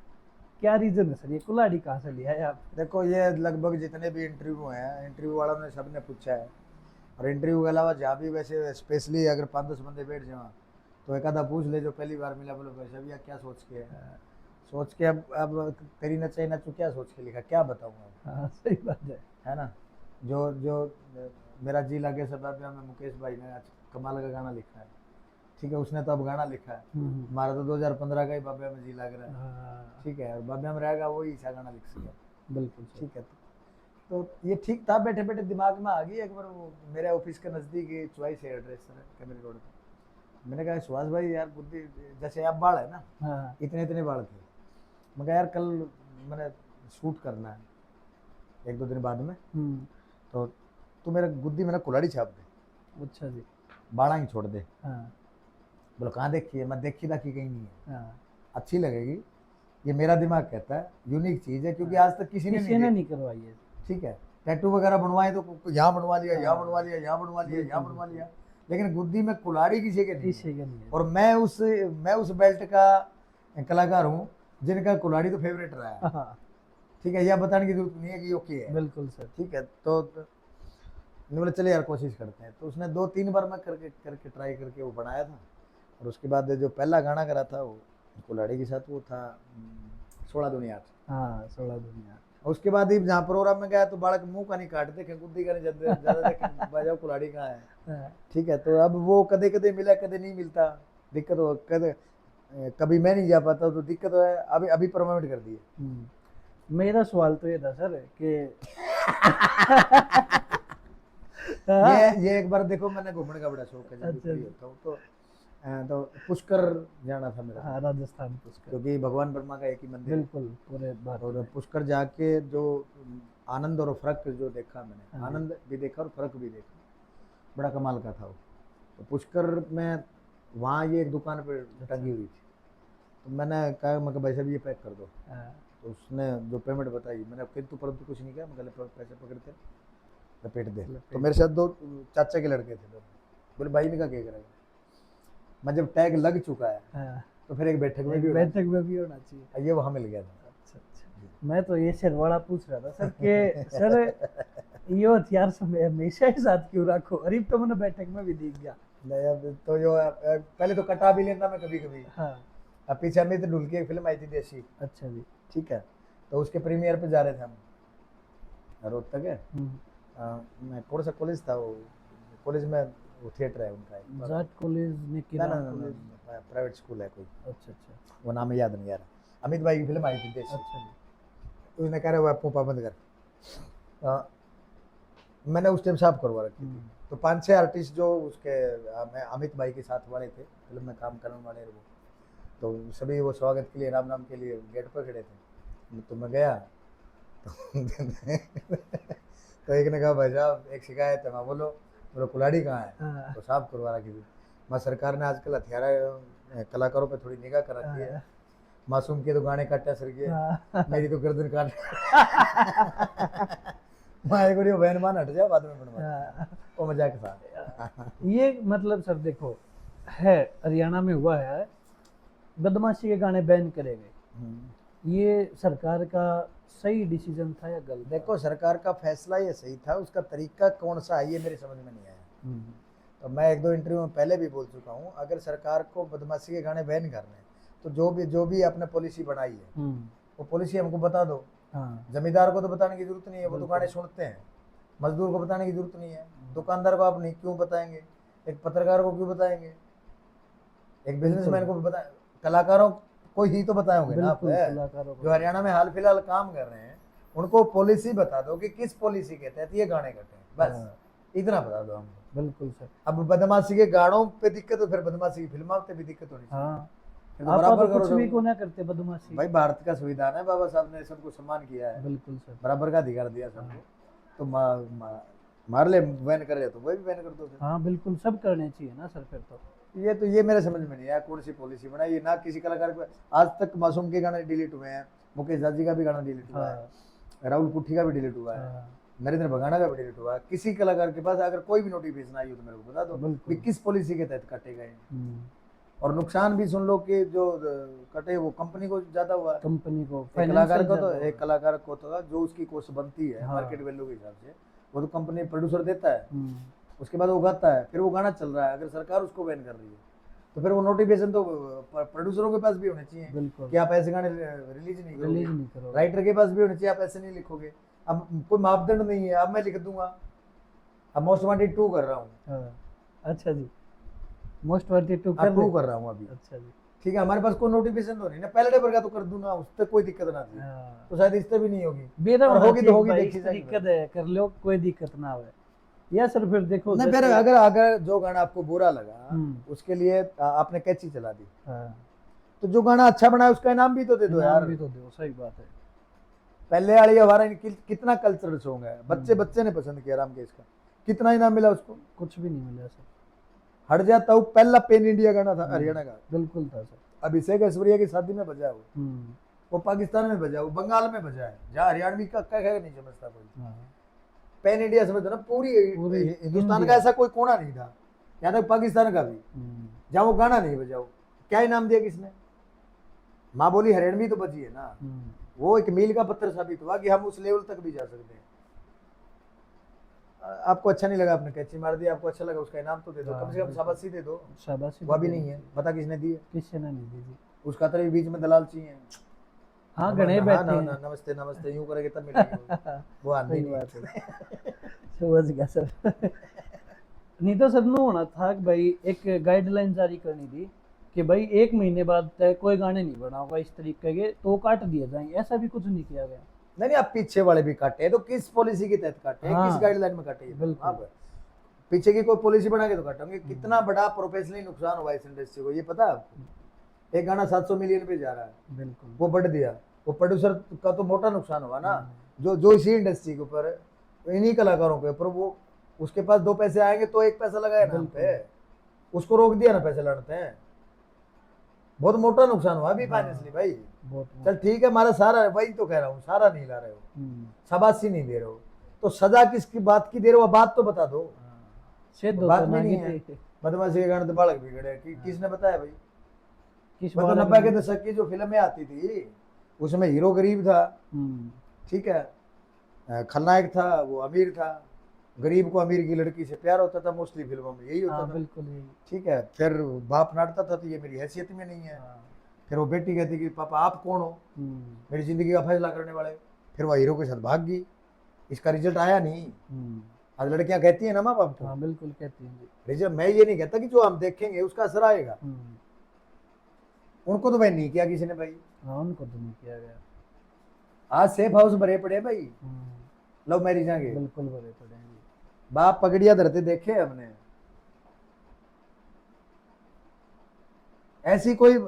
क्या रीजन है सर? ये कुल्हाड़ी कहाँ से लिया है आप? देखो ये लगभग जितने भी इंटरव्यू हैं, इंटरव्यू वालों ने सबने पूछा है, और इंटरव्यू के अलावा जहाँ भी वैसे स्पेशली अगर 5 10 बंदे बैठ जाए तो एक आधा पूछ ले जो पहली बार मिला, बोले भाई साहब क्या सोच के है? सोच के अब तेरी नचाई नचू क्या सोच के लिखा, क्या बताऊँगा। हाँ सही बात है ना। जो मेरा जी लगे सब में मुकेश भाई ने आज कमाल का गाना लिखा है, ठीक है, उसने तो अब गाना लिखा है, हमारा तो 2015 का ही बाबिया में जी लग रहा है। ठीक है, और बाबिया में रहेगा वही ईसा गाना लिख सके, बिल्कुल सर। ठीक है। तो ये ठीक था, बैठे बैठे दिमाग में आ गई एक बार, वो मेरे ऑफिस के नज़दीक चॉइस हेयर ड्रेसर है कैमरी रोड पे। मैंने कहा सुभाष भाई यार बुद्धि, जैसे अब बाल है ना, हाँ इतने इतने बाल थे। मैं कहा यार कल मैंने शूट करना है 1-2 दिन बाद में, तो तू मेरा गुद्दी मैंने कुल्हाड़ी छाप दे, अच्छा जी। बाड़ा ही छोड़ दे। हाँ बोलो कहाँ देखी है? मैं देखी दाखी कहीं नहीं है, हाँ, अच्छी लगेगी, ये मेरा दिमाग कहता है यूनिक चीज़ है, क्योंकि आज तक किसी ने नहीं करवाई है। ठीक है, टैटू वगैरह बनवाए तो यहाँ बनवा लिया, यहाँ बनवा लिया, यहाँ बनवा लिया, यहाँ बनवा लिया, लेकिन गुद्दी में कुल्हाड़ी किसी के नहीं है। और मैं उस बेल्ट का कलाकार हूँ जिनका कुल्हाड़ी तो फेवरेट रहा है। ठीक है, यह बताने की जरूरत नहीं है कि ओके है। बिल्कुल सर। ठीक है, तो बोले चले यार कोशिश करते हैं। तो उसने 2-3 बार मैं करके ट्राई करके वो बनाया था। और उसके बाद जो पहला गाना करा था वो कुल्हाड़ी के साथ, वो था 16 दुनिया 8। हाँ 16 दुनिया। उसके बाद ही जहाँ प्रोग्राम में गया तो बालक मुंह का नहीं काट देखे, गुद्दी का नहीं ज्यादा देखे, बजाओ कुल्हाड़ी कहाँ है। ठीक है, तो अब वो कदे कदे मिला, कदे नहीं मिलता, दिक्कत हो, कभी मैं नहीं जा पाता तो दिक्कत है। अभी अभी परमानेंट कर दिए। मेरा सवाल तो ये था सर कि ये एक बार देखो, मैंने घूमने का बड़ा शौक है, जब फ्री होता हूँ तो पुष्कर जाना था मेरा। हाँ, राजस्थान पुष्कर, क्योंकि भगवान ब्रह्मा का एक ही मंदिर। बिल्कुल पूरे भारत। और पुष्कर जाके जो आनंद और फर्क जो देखा मैंने, आनंद भी देखा और फर्क भी देखा, बड़ा कमाल का था वो। तो पुष्कर में वहाँ ये एक दुकान पे टंगी हुई थी, तो मैंने कहा मैं भाई साहब ये पैक कर दो। तो उसने जो पेमेंट बताई, मैंने किंतु परंतु कुछ नहीं किया, मैं पैसे पकड़ते लपेट दे। तो मेरे साथ 2 चाचा के लड़के थे, बोले भाई ने कहा क्या करेगा। मैं जब टैग लग चुका है तो फिर एक बैठक में भी होना चाहिए, ये वहाँ मिल गया था। अच्छा। मैं तो ये शेरवाड़ा पूछ रहा था सर कि सर ये हथियार हमेशा ही साथ क्यों रखो, अरीब तो मैंने बैठक में भी दिख गया। नहीं, तो जो पहले तो कटा भी लेता मैं कभी कभी। अब पीछे अमित ढुल की एक फिल्म आई थी देसी। अच्छा जी। ठीक है, तो उसके प्रीमियर पे जा रहे थे हम रोहतक है। मैं कौन सा कॉलेज था वो, कॉलेज में वो थिएटर है उनका, जाट कॉलेज ने किया, प्राइवेट स्कूल है कोई। अच्छा, वो नाम याद नहीं आ रहा। अमित भाई की फिल्म आई थी देसी। अच्छा जी। उसने कह रहा वो आपको पाबंद कर, मैंने उस टाइम साफ करवा रखी थी। तो 5-6 आर्टिस्ट जो उसके अमित भाई के साथ वाले थे, फिल्म में काम करने वाले, वो तो सभी वो स्वागत के लिए, राम नाम के लिए गेट पर खड़े थे। तो मैं गया तो एक ने कहा भाई साहब एक शिकायत है। मैं बोलो कुल्हाड़ी कहाँ है? तो साफ करवा रखी थी। मैं सरकार ने आजकल हथियार कलाकारों पे थोड़ी निगाह कर रखी है। मासूम के तो गाने काटा सर के, मेरी तो गर्दन काट मारे को बहन मान हट जा, बाद में बनवा वो मजाक था। ये मतलब सर देखो है हरियाणा में हुआ है, बदमाशी के गाने बैन करे गए, ये सरकार का सही डिसीजन था या गलत? देखो सरकार का फैसला ये सही था, उसका तरीका कौन सा है ये मेरे समझ में नहीं आया। तो मैं 1-2 इंटरव्यू में पहले भी बोल चुका हूँ, अगर सरकार को बदमाशी के गाने बैन करने हैं तो जो भी आपने पॉलिसी बनाई है वो पॉलिसी हमको बता दो। जमींदार को तो बताने की जरूरत नहीं है, वो तो गाने सुनते हैं। मजदूर को बताने की जरूरत नहीं है, दुकानदार को आप नहीं क्यों बताएंगे, एक पत्रकार को क्यों बताएंगे, एक बिजनेसमैन को बता, कलाकारों को ही तो बताओगे ना आप। जो हरियाणा में हाल फिलहाल काम कर रहे हैं उनको पॉलिसी बता दो कि किस पॉलिसी के तहत ये गाने कटे, बस इतना बता दो हमको। बिल्कुल सर। अब बदमाशी के गानों पे दिक्कत हो, फिर बदमाशी की फिल्मों पे भी दिक्कत होनी चाहिए। बराबर करो, कुछ भी को ना करते बदमाशी। भाई भारत का संविधान है, बाबा साहब ने सबको सम्मान किया है। बिल्कुल सर, बराबर का अधिकार दिया सबको। तो मार ले बैन कर रहे तो वही भी बैन कर दो। हाँ बिल्कुल, सब करने चाहिए ना सर। फिर तो ये मेरे समझ में नहीं आया कौन सी पॉलिसी बनाई है। ना किसी कलाकार को आज तक मासूम के गाने डिलीट हुए हैं, मुकेश दाजी का भी गाना डिलीट हुआ है, राहुल कुट्टी का भी डिलीट हुआ है, नरेंद्र भगाना का भी डिलीट हुआ है। किसी कलाकार के पास अगर कोई भी नोटिफिकेशन आई हो तो मेरे को बता दो कि किस पॉलिसी के तहत कटे गए। और नुकसान भी सुन लो कि जो कटे वो कंपनी को ज्यादा हुआ, कंपनी को, कलाकार को तो एक कलाकार को तो जो उसकी कॉस्ट बनती है मार्केट वैल्यू के हिसाब से वो तो कंपनी प्रोड्यूसर देता है, उसके बाद वो गाता है, फिर वो गाना चल रहा है। अगर सरकार उसको बैन कर रही है तो फिर वो नोटिफिकेशन तो प्रोड्यूसरों के पास भी होने चाहिए कि आप ऐसे गाने रिलीज नहीं करो। राइटर के पास भी होने चाहिए, आप ऐसे नहीं लिखोगे। अब कोई मापदंड नहीं है, अब मैं लिख दूंगा। अब मोस्ट वांटेड 2 कर रहा हूँ। अच्छा जी, मोस्ट वांटेड 2 कर रहा हूँ अभी। अच्छा जी, ठीक है, हमारे पास कोई नोटिफिकेशन तो नहीं ना, पहले डे का तो कर दूं ना, उससे कोई दिक्कत ना थी। हाँ। तो शायद इससे भी नहीं होगी, बेरा और होना होगी तो चाहिए होगी, भाई, देखी जाएगी। दिक्कत है कर लो, कोई दिक्कत ना हो। या सर फिर देखो नहीं, फिर जैसे- अगर अगर जो गाना आपको बुरा लगा उसके लिए आपने कैची चला दी, हाँ, तो जो गाना अच्छा बनाया उसका इनाम भी तो दे दो इनाम यार। भी तो दो, सही बात है। पहले वाली हमारा कितना कल्चरल सॉन्ग है, बच्चे बच्चे ने पसंद किया राम केश का, कितना इनाम मिला उसको, कुछ भी नहीं मिला सर। हट जाता हूँ, पहला पेन इंडिया गाना था हरियाणा का, बिल्कुल था सर। अभिषेक ऐश्वर्या की शादी में बजा वो पाकिस्तान में बजा, वो बंगाल में बजा है, जहाँ हरियाणवी का क्या नहीं समझता कोई। हाँ, पैन इंडिया समझते ना, पूरी पूरी हिंदुस्तान का इंडिया। ऐसा कोई कोना नहीं था, यहाँ तक पाकिस्तान का भी, जहाँ वो गाना नहीं बजाओ, क्या इनाम दिया किसने? माँ बोली हरियाणवी तो बजी है ना, वो एक मील का पत्थर साबित हुआ कि हम उस लेवल तक भी जा सकते हैं। आपको अच्छा नहीं लगा, आपने कैची मार दिया, आपको अच्छा लगा, उसका इनाम तो दे दो, कम से कम शाबाशी दे दो। शाबाशी वो भी नहीं है, पता किसने दी है? किसने नहीं दी जी। उस खातर भी बीच में दलाल चाहिए। हाँ, गणे बैठे हैं। नमस्ते नमस्ते यूं करेंगे तब मिलेंगे वो आदमी सही नहीं। बात है। समझ गया सर। नहीं तो सर नु होना था कि भाई एक गाइडलाइन जारी करनी थी कि भाई 1 महीने बाद तक कोई गाने नहीं बना होगा इस तरीके के, तो काट दिए जाएंगे, ऐसा भी कुछ नहीं किया गया। नहीं, आप पीछे वाले भी काटे तो किस पॉलिसी के तहत काटे, हाँ, किस गाइडलाइन में काटे? बिल्कुल। आप पीछे की कोई पॉलिसी बना के तो काटेंगे। कितना बड़ा प्रोफेशनली नुकसान हुआ इस इंडस्ट्री को, ये पता है आपको? एक गाना 700 मिलियन पे जा रहा है, बिल्कुल। वो बढ़ दिया, वो प्रोड्यूसर का तो मोटा नुकसान हुआ ना, जो इसी इंडस्ट्री के ऊपर, इन्हीं कलाकारों के ऊपर, वो उसके पास 2 पैसे आएंगे तो 1 पैसा लगाए नाम पे, उसको रोक दिया ना पैसे लड़ते हैं, बहुत मोटा नुकसान हुआ अभी फाइनेंशियली भाई। चल ठीक है, हमारा सारा, वही तो कह रहा हूँ, सारा नहीं ला रहे हो, शाबाशी नहीं दे रहे हो, तो सजा किसकी बात की दे रहे हो, बात तो बता दो। बात में नहीं है। बदमाशी के गाने तो बालक बिगड़े, किसने बताया भाई? किस 90 के दशक की जो फिल्में आती थी उसमें हीरो गरीब था, ठीक है, खलनायक था वो अमीर था, गरीब को अमीर की लड़की से प्यार होता था, मोस्टली फिल्मों में यही होता था। बिल्कुल यही। ठीक है, फिर बाप नाटता था तो ये मेरी हैसियत में नहीं है। फिर वो बेटी कहती कि पापा आप कौन हो मेरी जिंदगी का फैसला करने वाले, फिर वो हीरो के साथ भाग गई, इसका रिजल्ट आया नहीं। आज लड़कियां कहती है ना माँ बाप को। हाँ, बिल्कुल कहती हैं। रिजल्ट, मैं ये नहीं कहता कि जो हम देखेंगे उसका असर आएगा, उनको तो भाई नहीं किया किसी ने भाई। हाँ, उनको तो नहीं किया गया। आज सेफ हाउस भरे पड़े भाई, लव मैरिज आगे, बिल्कुल भरे पड़े हैं। बाप पगड़िया धरते देखे हमने। ऐसी कोई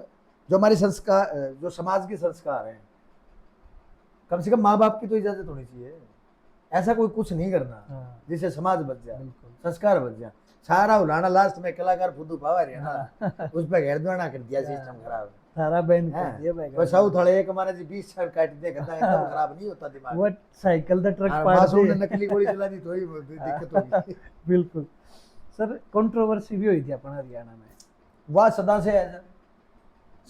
जो हमारे संस्कार, जो समाज के संस्कार हैं, कम से कम माँ बाप की तो इजाजत होनी चाहिए। ऐसा कोई कुछ नहीं करना जिससे समाज बच जाए, संस्कार बच जाए। सारा उलाना लास्ट में कलाकार फुद्दू पावा रहे ना, उस पर घेर देना कर दिया, सिस्टम खराब सारा बैन कर दिया भाई। कोई साउथ वाले एक हमारे जी 20 साल काट दे, कहता है एकदम खराब नहीं होता दिमाग। वो साइकिल द ट्रक पार मासूम ने नकली गोली चला दी तो ही दिक्कत होगी। बिल्कुल सर, कंट्रोवर्सी भी हुई थी अपन हरियाणा में। वह सदा से है,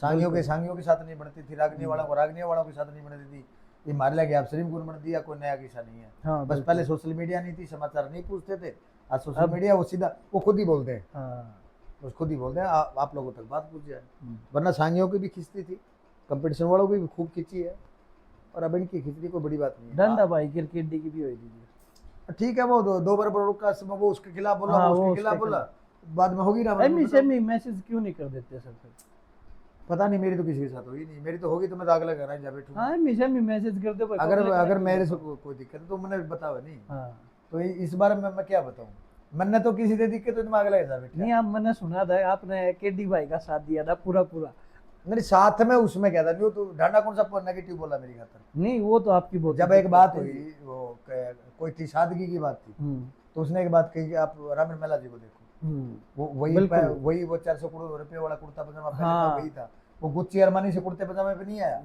सांगियों के साथ नहीं बनती थी, रागनी वालों के साथ नहीं बनती थी। ये मार लिया आप शरीफ गुण बन दिया, कोई नया किस्सा नहीं है। हाँ, बस पहले सोशल मीडिया नहीं थी, समाचार नहीं पूछते थे, आज सोशल मीडिया वो सीधा वो खुद ही बोलते हैं। बस खुद ही बोलते हैं, आप लोगों तक बात पूछ जाए। वरना सांगियों की भी खींचती थी, कंपटीशन वालों की भी खूब खींची है, और अब इनकी खींचती कोई बड़ी बात नहीं है। डंडा भाई क्रिकेट की भी हुई थी। ठीक है, वो 2 बार का वो उसके खिलाफ बोला, वो उसके खिलाफ बोला, बाद में होगी ना। मैसेज क्यों नहीं कर देते सर फिर? पता नहीं, मेरी तो किसी के साथ हुई नहीं, मेरी तो होगी तो मैं दाग लगा रहा जा बैठूं। हाँ, हमेशा में मैसेज कर दो भाई। अगर मेरे से कोई दिक्कत है तो मैंने बतावा नहीं। तो इस बारे में मैं क्या बताऊं, मैंने तो किसी से दिक्कत तो दिमाग लगा जा बैठा नहीं। आप, मैंने सुना था आपने केडी भाई का साथ दिया था पूरा। मेरे साथ में उसमें क्या था, तो ढांडा कौन सा नेगेटिव बोला मेरी खातर? नहीं, वो तो आपकी बहुत। जब एक बात हुई, वो कोई थी सादगी की बात थी, तो उसने एक बात कही कि आप रामेन मेला जी को देखो, वो वही वो 400 करोड़ रुपए वाला कुर्ता पजामा पहना वही था, वो गुच्ची अरमानी से कुर्ते पजामे पे नहीं आया,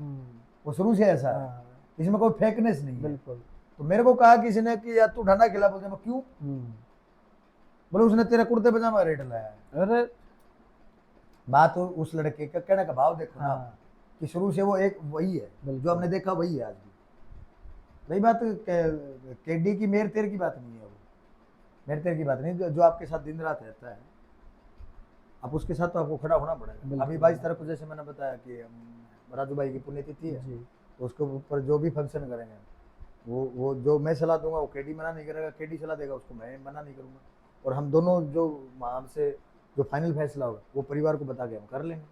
वो शुरू से ऐसा है, इसमें कोई फेकनेस नहीं है। बिल्कुल। तो मेरे को कहा किसी ने कि यार तू ढांडा खिला, बोलते मैं क्यों? बोले उसने तेरा कुर्ते पजामा रेट लाया। अरे बात उस लड़के का कहने का भाव देखो ना, कि शुरू से वो एक वही है, जो हमने देखा वही है आज भी। रही बात केडी की, मेर तेर की बात नहीं है, वो मेर तेर की बात नहीं, जो आपके साथ दिन रात रहता है, अब उसके साथ तो आपको खड़ा होना पड़ेगा। अभी 22 तारीख को जैसे मैंने बताया कि राजू भाई की पुण्यतिथि है, तो उसके ऊपर जो भी फंक्शन करेंगे वो जो मैं सलाह दूंगा वो केडी मना नहीं करेगा, केडी सलाह देगा उसको मैं मना नहीं करूंगा, और हम दोनों जो हमसे जो फाइनल फैसला होगा वो परिवार को बता के हम कर लेंगे।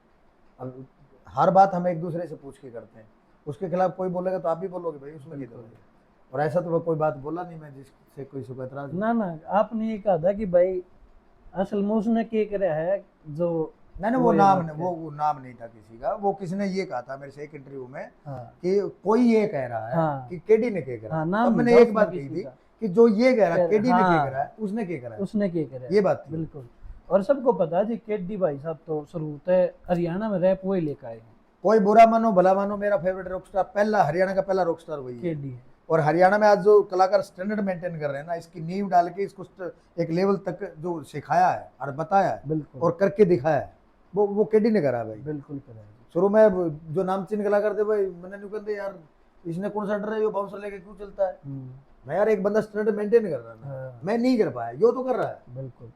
अब हर बात हम एक दूसरे से पूछ के करते हैं, उसके खिलाफ कोई बोलेगा तो आप भी बोलोगे भाई उसमें की दो, और ऐसा तो कोई बात बोला नहीं मैं जिससे कोई सुख एतराज हो। ना ना, आपने ये कहा था कि भाई असल में उसने क्या कराया है जो नहीं नहीं, वो वो ये नाम बात नहीं, है। वो नाम नहीं था किसी का, वो किसी ने ये कहा था मेरे से एक इंटरव्यू में हाँ कि कोई ये कह रहा है हाँ कि केडी ने क्या करा, हाँ, तब नाम मैंने नहीं था एक उसमें बात कही किसी थी का। कि जो ये कह रहा है केडी ने क्या हाँ, करा है, उसने क्या करा है, उसने क्या कराया, ये बात थी। बिल्कुल। और सबको पता है जी, केडी भाई साहब तो शुरू से हरियाणा में रैप वही लेकर आए हैं, कोई बुरा मानो भला मानो, मेरा फेवरेट रॉकस्टार पहला हरियाणा का पहला रॉकस्टार वही है। केडी है। और हरियाणा में आज जो कलाकार स्टैंडर्ड मेंटेन कर रहे हैं ना, इसकी नींव डाल के इसको एक लेवल तक जो सिखाया है और बताया है बिल्कुल और करके दिखाया है, वो केडी ने करा है भाई। बिल्कुल कराया जी। शुरू में जो नामचीन कलाकार थे भाई, मैंने नहीं कहते यार इसने कौन सा डर है, यो बाउंसर लेके क्यों चलता है, मैं यार एक बंदा स्टैंडर्ड मेंटेन कर रहा है हाँ, मैं नहीं कर पाया, यो तो कर रहा है। बिल्कुल।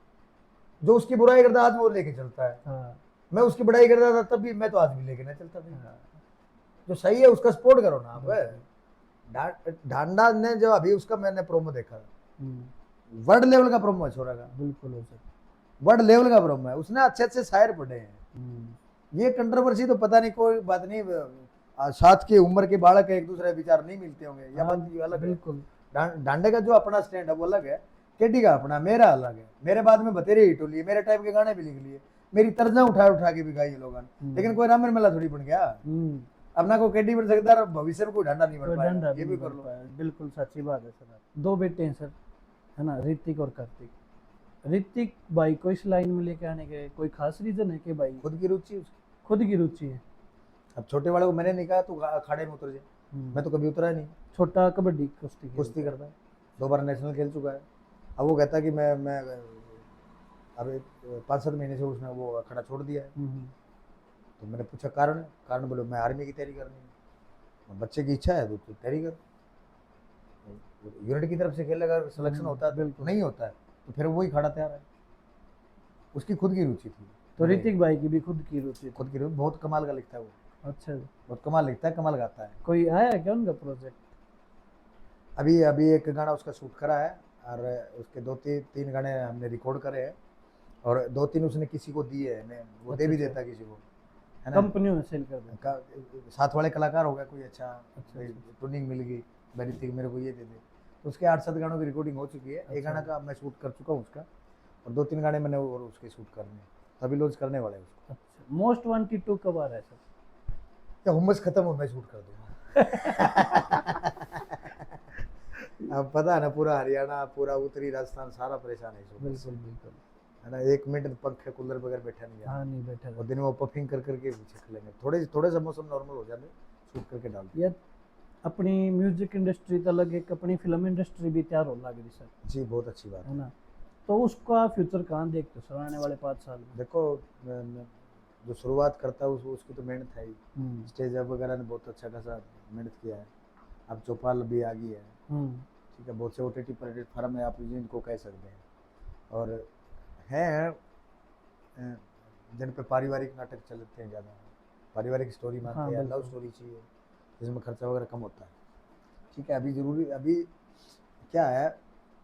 जो उसकी बुराई करता आज वो लेके चलता है, हाँ मैं उसकी बड़ाई करता था तब भी, मैं तो आज भी लेके नहीं चलता भाई। हाँ, जो सही है उसका सपोर्ट करो ना आप। ढांडा ने जो अभी उसका मैंने प्रोमो देखा, वर्ल्ड लेवल का प्रोमो है छोरा का, बिल्कुल हो सकता। वर्ल्ड लेवल का प्रोमो है, उसने अच्छे अच्छे शायर पढ़े हैं। ये कंट्रोवर्सी तो पता नहीं, कोई बात नहीं, साथ की उम्र के बालक एक दूसरे विचार नहीं मिलते होंगे, या हाँ, बात ये अलग है। बिल्कुल। डांडे का जो अपना स्टैंड है वो अलग है, केडी का अपना, मेरा अलग है। मेरे बाद में बतेरे हिट हो लिए, मेरे टाइप के गाने भी लिख लिए, मेरी तर्जा उठा उठा के भी गाई लोगों ने, लेकिन कोई रामन मेला थोड़ी बन गया। अपना को केडी बन सकता है, भविष्य में कोई डंडा नहीं बन पाएगा, ये भी कर लो। बिल्कुल सच्ची बात है सर। दो बेटे हैं सर, है ना, ऋतिक और कार्तिक। ऋतिक भाई को इस लाइन में लेके आने के कोई खास रीजन है कि भाई खुद की रुचि उसकी, खुद की रुचि है? अब छोटे वाले को मैंने नहीं कहा तू अखाड़े में उतर जाए, मैं तो कभी उतरा नहीं। छोटा कबड्डी कुश्ती करता है, 2 बार नेशनल खेल चुका है। अब वो कहता है कि मैं अब 5-7 महीने से उसने वो अखाड़ा छोड़ दिया है। तो मैंने पूछा कारण बोले मैं आर्मी की तैयारी करनी है। बच्चे की इच्छा है तो तैयारी कर, यूनिट की तरफ से खेलेगा, सिलेक्शन होता है, बिल्कुल नहीं होता है तो फिर वही खड़ा तैयार है। उसकी खुद की रुचि थी। तो ऋतिक भाई की भी खुद की रुचि, बहुत कमाल का लिखता है वो। अच्छा जी, बहुत कमाल लिखता है, कमाल गाता है। कोई आया है क्या उनका प्रोजेक्ट? अभी एक गाना उसका शूट करा है, और उसके 2-3 गाने हमने रिकॉर्ड करे हैं, और 2-3 उसने किसी को दिए है, वो दे भी देता किसी को, है ना, कंपनी में सेल कर देता। साथ वाले कलाकार हो गया कोई अच्छा ट्यूनिंग मिल गई, ऋतिक मेरे को ये दे दे, तो उसके 8-7 गानों की रिकॉर्डिंग हो चुकी है। एक गाना का मैं शूट कर चुका हूँ उसका, और 2-3 गाने मैंने और उसके शूट करने, तभी लॉन्च करने वाले हैं उसको। अच्छा, मोस्ट वांटेड 2 कब आ रहा है सर? या हुम्मस खत्म हो मैं शूट कर दूंगा। अब पता है ना, पूरा हरियाणा, पूरा उत्तरी राजस्थान सारा परेशान है। बिल्कुल बिल्कुल, है ना, 1 मिनट पंखे कूलर बगैर बैठा नहीं जाता। हाँ नहीं बैठा, और दिन में वो पफिंग कर करके पीछे लेंगे, थोड़े से मौसम नॉर्मल हो जाने शूट करके डाल दिया। ये अपनी म्यूजिक इंडस्ट्री तो अलग, एक अपनी फिल्म इंडस्ट्री भी तैयार हो लग रही सर। जी बहुत अच्छी बात है ना, तो उसका फ्यूचर कहाँ देखते हो सर आने वाले 5 साल में? देखो, जो शुरुआत करता है उसकी तो मेहनत है ही, स्टेज अप वगैरह ने बहुत अच्छा खासा मेहनत किया है। अब चौपाल भी आ गई है, ठीक है, बहुत से OTT प्लेटफॉर्म है, आप इनको कह सकते हैं, और हैं जिन पे पारिवारिक नाटक चलते हैं, ज़्यादा पारिवारिक स्टोरी मानते हैं, लव स्टोरी चाहिए जिसमें खर्चा वगैरह कम होता है, ठीक है। अभी क्या है,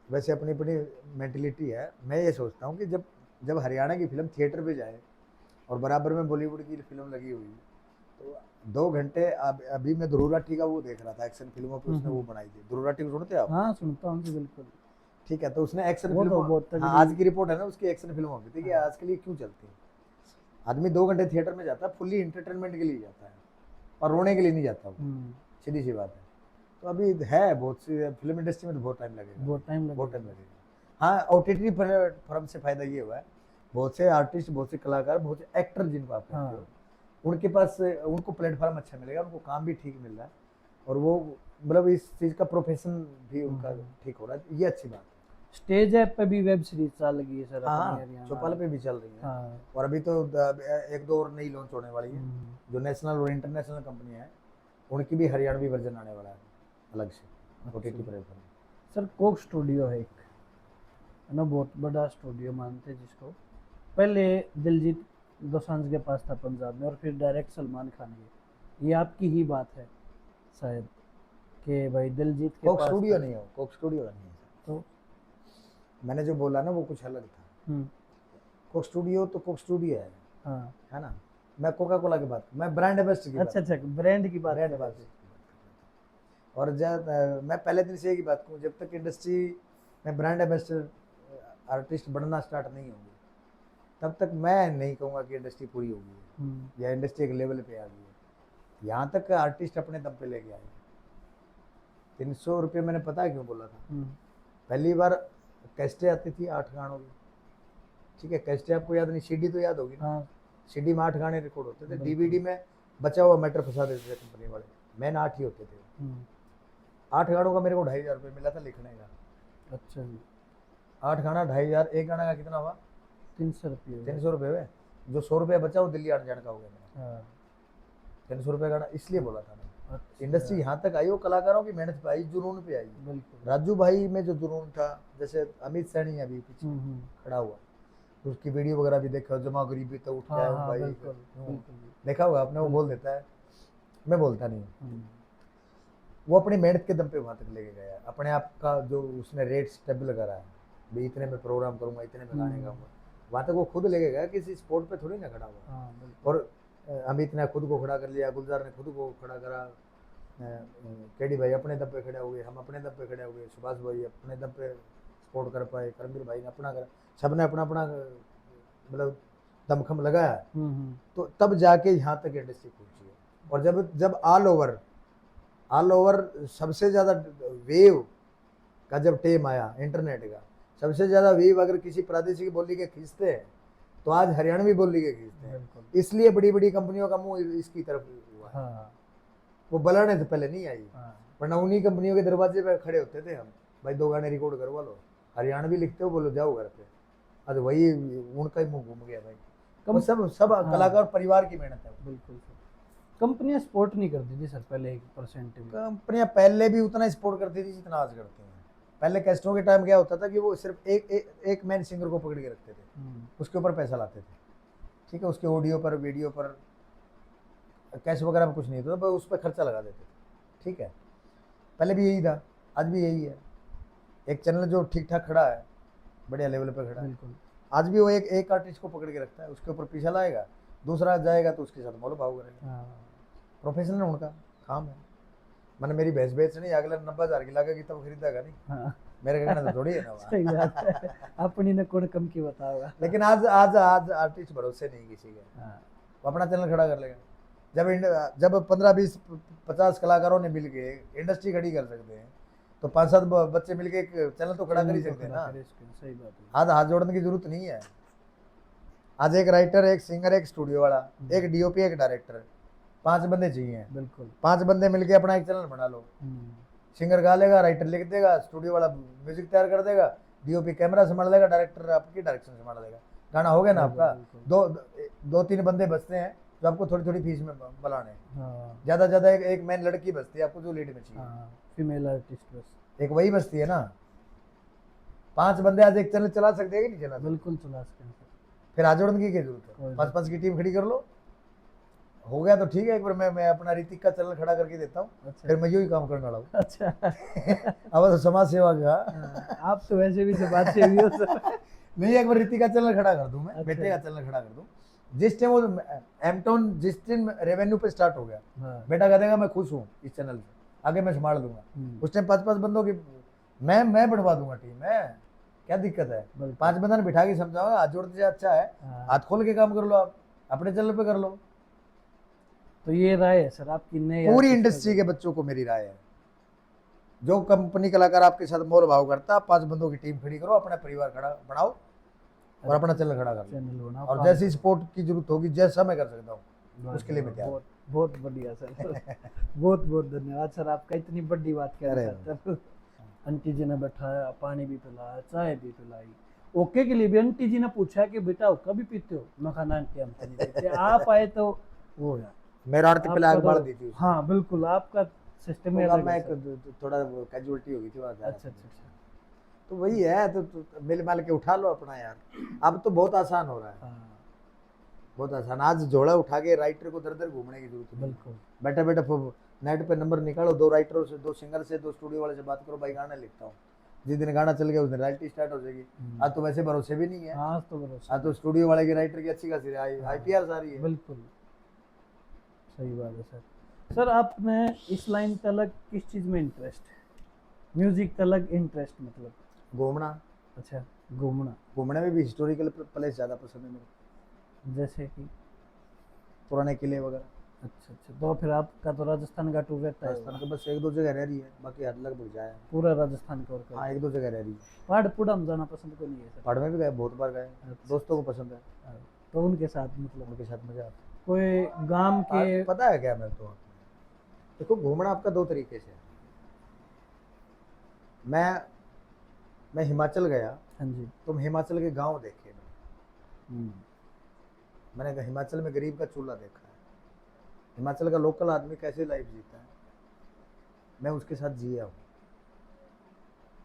वैसे अपनी अपनी मेंटलिटी है। मैं ये सोचता हूँ कि जब हरियाणा की फिल्म थिएटर पे जाए और बराबर में बॉलीवुड की फिल्म लगी हुई, तो 2 घंटे, अभी मैं ध्रुव राठी का वो देख रहा था, एक्शन फिल्मों पे उसने वो बनाई थी। ध्रुव राठी को सुनते हैं आप? हाँ सुनता हूँ बिल्कुल, ठीक है, तो उसने एक्शन वो फिल्म, तो आज की रिपोर्ट है ना उसकी, एक्शन फिल्मों की, ठीक है, आज के लिए क्यों चलती है। आदमी 2 घंटे थिएटर में जाता है, फुल्ली एंटरटेनमेंट के लिए जाता है, और रोने के लिए नहीं जाता वो, सीधी सी बात है। तो अभी है बहुत सी फिल्म इंडस्ट्री में तो बहुत टाइम लगेगा, बहुत टाइम लगेगा। हाँ, OTT प्लेटफॉर्म से फायदा ये हुआ है, बहुत से आर्टिस्ट, बहुत से कलाकार, बहुत से एक्टर जिनको आप कहते हो, उनके पास उनको प्लेटफॉर्म अच्छा मिलेगा, उनको काम भी ठीक मिल रहा है, और वो मतलब इस चीज़ का प्रोफेशन भी उनका ठीक हो रहा है, ये अच्छी बात है। स्टेज ऐप पे भी वेब सीरीज चल लगी है सर, हाँ, चौपाल पे भी चल रही है। हाँ। और अभी तो 1-2 और नई लॉन्च होने वाली है, जो नेशनल और इंटरनेशनल कंपनी है, उनकी भी हरियाणवी वर्जन आने वाला है अलग से OTT platform. Sir Coke studio है एक, है ना, बहुत बड़ा स्टूडियो मानते हैं जिसको। पहले दिलजीत दोसांझ के पास था पंजाब में, और फिर डायरेक्ट सलमान खान के। ये आपकी ही बात है शायद कि भाई दिलजीत के कोक पास स्टूडियो नहीं हो, कोक स्टूडियो नहीं है। तो मैंने जो बोला ना वो कुछ अलग था। कोक स्टूडियो तो कोक स्टूडियो है, हाँ, है ना, मैं कोका कोला की बात, मैं ब्रांड एम्बेसडर की अच्छा अच्छा, ब्रांड की बात ब्रांड कर रहे एम्बेसडर थे। और जब मैं पहले दिन से एक ही बात कहूँ, जब तक इंडस्ट्री में ब्रांड एम्बेसडर आर्टिस्ट बनना स्टार्ट नहीं होगी तब तक मैं नहीं कहूँगा कि इंडस्ट्री पूरी होगी या इंडस्ट्री एक लेवल पे आ गई है। यहाँ तक आर्टिस्ट अपने दम पे लेके आए। 300 रुपये मैंने पता है क्यों बोला था। पहली बार कैस्टें आती थी 8 गानों की, ठीक है, कैस्टें आपको याद नहीं, सीडी तो याद होगी ना। सीडी में 8 गाने रिकॉर्ड होते थे, डीवीडी में बचा हुआ मैटर फंसा देते थे कंपनी वाले, मेन 8 ही होते थे। 8 गानों का मेरे को 2,500 रुपये मिला था लिखने का। अच्छा जी। 8 गाना 2,500, एक गाना का कितना हुआ? 300 रुपये। 300 रुपये हुए। जो 100 रुपये बचा वो दिल्ली आने जाने का हो गया मेरा। 300 रुपये गाना इसलिए बोला था मैं। इंडस्ट्री यहाँ तक आई, वो कलाकारों की मेहनत पे आई, जुनून पे आई। राजू भाई में जो जुनून था, जैसे अमित सैनी अभी पीछे खड़ा हुआ, उसकी वीडियो वगैरह भी देखा, जमा गरीबी तो उठ गया भाई, देखा होगा आपने। वो बोल देता है, मैं बोलता नहीं। वो अपनी मेहनत के दम पे वहां तक लेके गया, अपने आप का जो उसने रेट स्टेबल करा है, भाई इतने में प्रोग्राम करूंगा, इतने में गाने गाऊंगा, वहां तक वो खुद लेके गया, किसी स्पोर्ट पे थोड़ी ना खड़ा हुआ। और अमित ने खुद को खड़ा कर लिया, गुलजार ने खुद को खड़ा करा, केडी भाई अपने दम पे खड़े हो गए, हम अपने दम पे खड़े हो गए, सुभाष भाई अपने दम पे सपोर्ट कर पाए, करमवीर भाई ने अपना करा, सबने अपना अपना मतलब दमखम लगाया। तो तब जाके यहाँ तक इंडस्ट्री पहुंची है। और जब ऑल ओवर सबसे ज़्यादा वेव का जब टेम आया इंटरनेट का, सबसे ज़्यादा वेव अगर किसी प्रादेशिक बोली के खींचते हैं तो आज हरियाणवी बोली के खींचते हैं। इसलिए बड़ी बड़ी कंपनियों का मुंह इसकी तरफ हुआ है। वो बलाने से पहले नहीं आई, वरना उन्हीं कंपनियों के दरवाजे पे खड़े होते थे हम, भाई 2 गाने रिकॉर्ड करवा लो, हरियाणवी लिखते हो, बोलो जाओ घर पे। आज वही उनका ही मुंह घूम गया भाई। सब कलाकार परिवार की मेहनत है। बिल्कुल सर। कंपनियां सपोर्ट नहीं करती थी सर पहले 1%। कंपनियां पहले भी उतना सपोर्ट करती थी जितना आज करती हैं। पहले कैस्टों के टाइम क्या होता था कि वो सिर्फ एक मैन सिंगर को पकड़ के रखते थे, उसके ऊपर पैसा लाते थे, ठीक है, उसके ऑडियो पर वीडियो पर कैश वगैरह में कुछ नहीं होता, उस पर खर्चा लगा देते थे, ठीक है। पहले भी यही था, आज भी यही है। एक चैनल जो ठीक ठाक खड़ा है, बढ़िया लेवल पे खड़ा है, आज भी वो एक आर्टिस्ट को पकड़ के रखता है, उसके ऊपर पैसा लाएगा, दूसरा जाएगा तो उसके साथ मोल भाव करेगा। प्रोफेशनल है, उनका काम है। मैंने मेरी भैंस बेच नहीं, अगले 90,000 की लागेगी तब खरीदेगा नहीं। मेरे कहना तो थोड़ी है ना। सही बात है, अपनी ने कौन कम की बताओगा। लेकिन आज आर्टिस्ट भरोसे नहीं किसी के, वो अपना चैनल खड़ा कर लेगा। जब 15, 20, 50 कलाकारों ने मिल के इंडस्ट्री खड़ी कर सकते हैं तो 5-7 बच्चे मिलके एक चैनल तो खड़ा कर ही सकते हैं ना। सही बात है। आज हाथ जोड़ने की जरूरत नहीं है। आज एक राइटर, एक सिंगर, एक स्टूडियो वाला, एक डीओपी, एक डायरेक्टर, 5 बंदे चाहिए। बिल्कुल, 5 बंदे मिलके अपना एक चैनल बना लो। सिंगर गा लेगा, राइटर लिख देगा, स्टूडियो वाला म्यूजिक तैयार कर देगा, डीओपी कैमरा संभाल लेगा, डायरेक्टर आपकी डायरेक्शन संभाल लेगा, गाना हो गया ना आपका। 2-3 बंदे बचते हैं जो आपको थोड़ी थोड़ी फीस में बुलाने, ज्यादा ज्यादा एक मैन लड़की बचती है आपको जो लीड में चाहिए, फीमेल आर्टिस्ट बस एक वही बचती है ना। 5 बंदे आज एक चैनल चला सकते हैं कि नहीं चला? बिल्कुल चला सकते हैं। फिर आज जोड़ने की क्या जरूरत है? 5-5 की टीम खड़ी कर लो, हो गया तो ठीक है। एक बार मैं अपना ऋतिक का चैनल खड़ा करके देता हूँ। अच्छा। फिर मैं यही काम करने वाला हूँ। अच्छा। अब तो समाज सेवा का आप तो वैसे भी समाज सेवी हो सर। नहीं, एक बार ऋतिक का चैनल खड़ा कर दूं मैं। अच्छा। बेटे का चैनल खड़ा कर दूं, जिस टाइम वो एमटोन जिस दिन रेवेन्यू पे स्टार्ट हो गया, बेटा कह देगा मैं खुश हूँ इस चैनल से, आगे मैं संभाल दूंगा। उस टाइम 5-5 बंदों की मैं बढ़वा दूंगा टीम में, क्या दिक्कत है? 5 बंदा ने बिठा के समझाओ, हाथ जोड़ते अच्छा है, हाथ खोल के काम कर लो, आप अपने चैनल पे कर लो। तो ये राय है सर आपकी? नहीं, पूरी इंडस्ट्री के बच्चों को मेरी राय है, जो कंपनी कलाकार आपके साथ मोल भाव करता, 5 बंदों की टीम खड़ी करो, अपना परिवार खड़ा बनाओ और अपना चैनल खड़ा कर लो। और जैसी सपोर्ट की जरूरत होगी, जैसा मैं कर सकता हूँ उसके लिए मैं तैयार। बहुत बढ़िया सर। बहुत बहुत धन्यवाद सर आपका, इतनी बड़ी बात कह रहे हैं। आंटी जी ने बैठाया, पानी भी पिलाया, चाय भी पिलाई, ओके के लिए भी आंटी जी ने पूछा कि बेटा ओका भी पीते हो? मैं खाना आंटी हम तो नहीं पीते। आप आए तो वो यार मेरा आरती पिला के बढ़ दी थी। हाँ बिल्कुल, आपका सिस्टम है। मैं थोड़ा कैजुअलिटी हो गई थी वहाँ। अच्छा। तो वही है, तो मिल माल के उठा लो अपना यार। अब तो बहुत आसान हो रहा है, बहुत आसान। आज झोला उठा के राइटर को दर घूमने की जरूरत नहीं। बिल्कुल, बैठे बैठे नेट पे नंबर निकालो, 2 राइटरों से, 2 सिंगर से, 2 स्टूडियो वाले से बात करो, भाई गाना लिखता हूँ। जिस दिन गाना चल गया उस दिन रॉयल्टी स्टार्ट हो जाएगी। आज तो वैसे भरोसे भी नहीं है। आज तो स्टूडियो वाले की राइटर की अच्छी खासी IPR आ रही है। बिल्कुल, सही बात है सर। सर आपने इस लाइन तलक किस चीज़ में इंटरेस्ट है? म्यूजिक तलक इंटरेस्ट मतलब? घूमना। अच्छा, घूमना। घूमने में भी हिस्टोरिकल प्लेस ज़्यादा पसंद है मेरे को, जैसे कि? पुराने किले वगैरह। अच्छा अच्छा, तो फिर आपका तो राजस्थान का टूर रहता है? राजस्थान के बस एक दो जगह रह रही है, बाकी हर लगभग जाए हैं। पूरा राजस्थान कवर कर? हाँ, एक दो जगह रह रही है। पहाड़ पुड़ा में जाना पसंद को नहीं है सर? पहाड़ में भी गए, बहुत बार गए। अच्छा। दोस्तों को पसंद है, हाँ, तो उनके साथ मतलब उनके साथ मजा आता है। कोई गांव के? पता है क्या, मैं तो देखो घूमना आपका दो तरीके से है। मैं हिमाचल गया। हाँ जी। तुम हिमाचल के गांव देखे मैंने हिमाचल में गरीब का चूल्हा देखा है, हिमाचल का लोकल आदमी कैसे लाइफ जीता है, मैं उसके साथ जिया हूँ।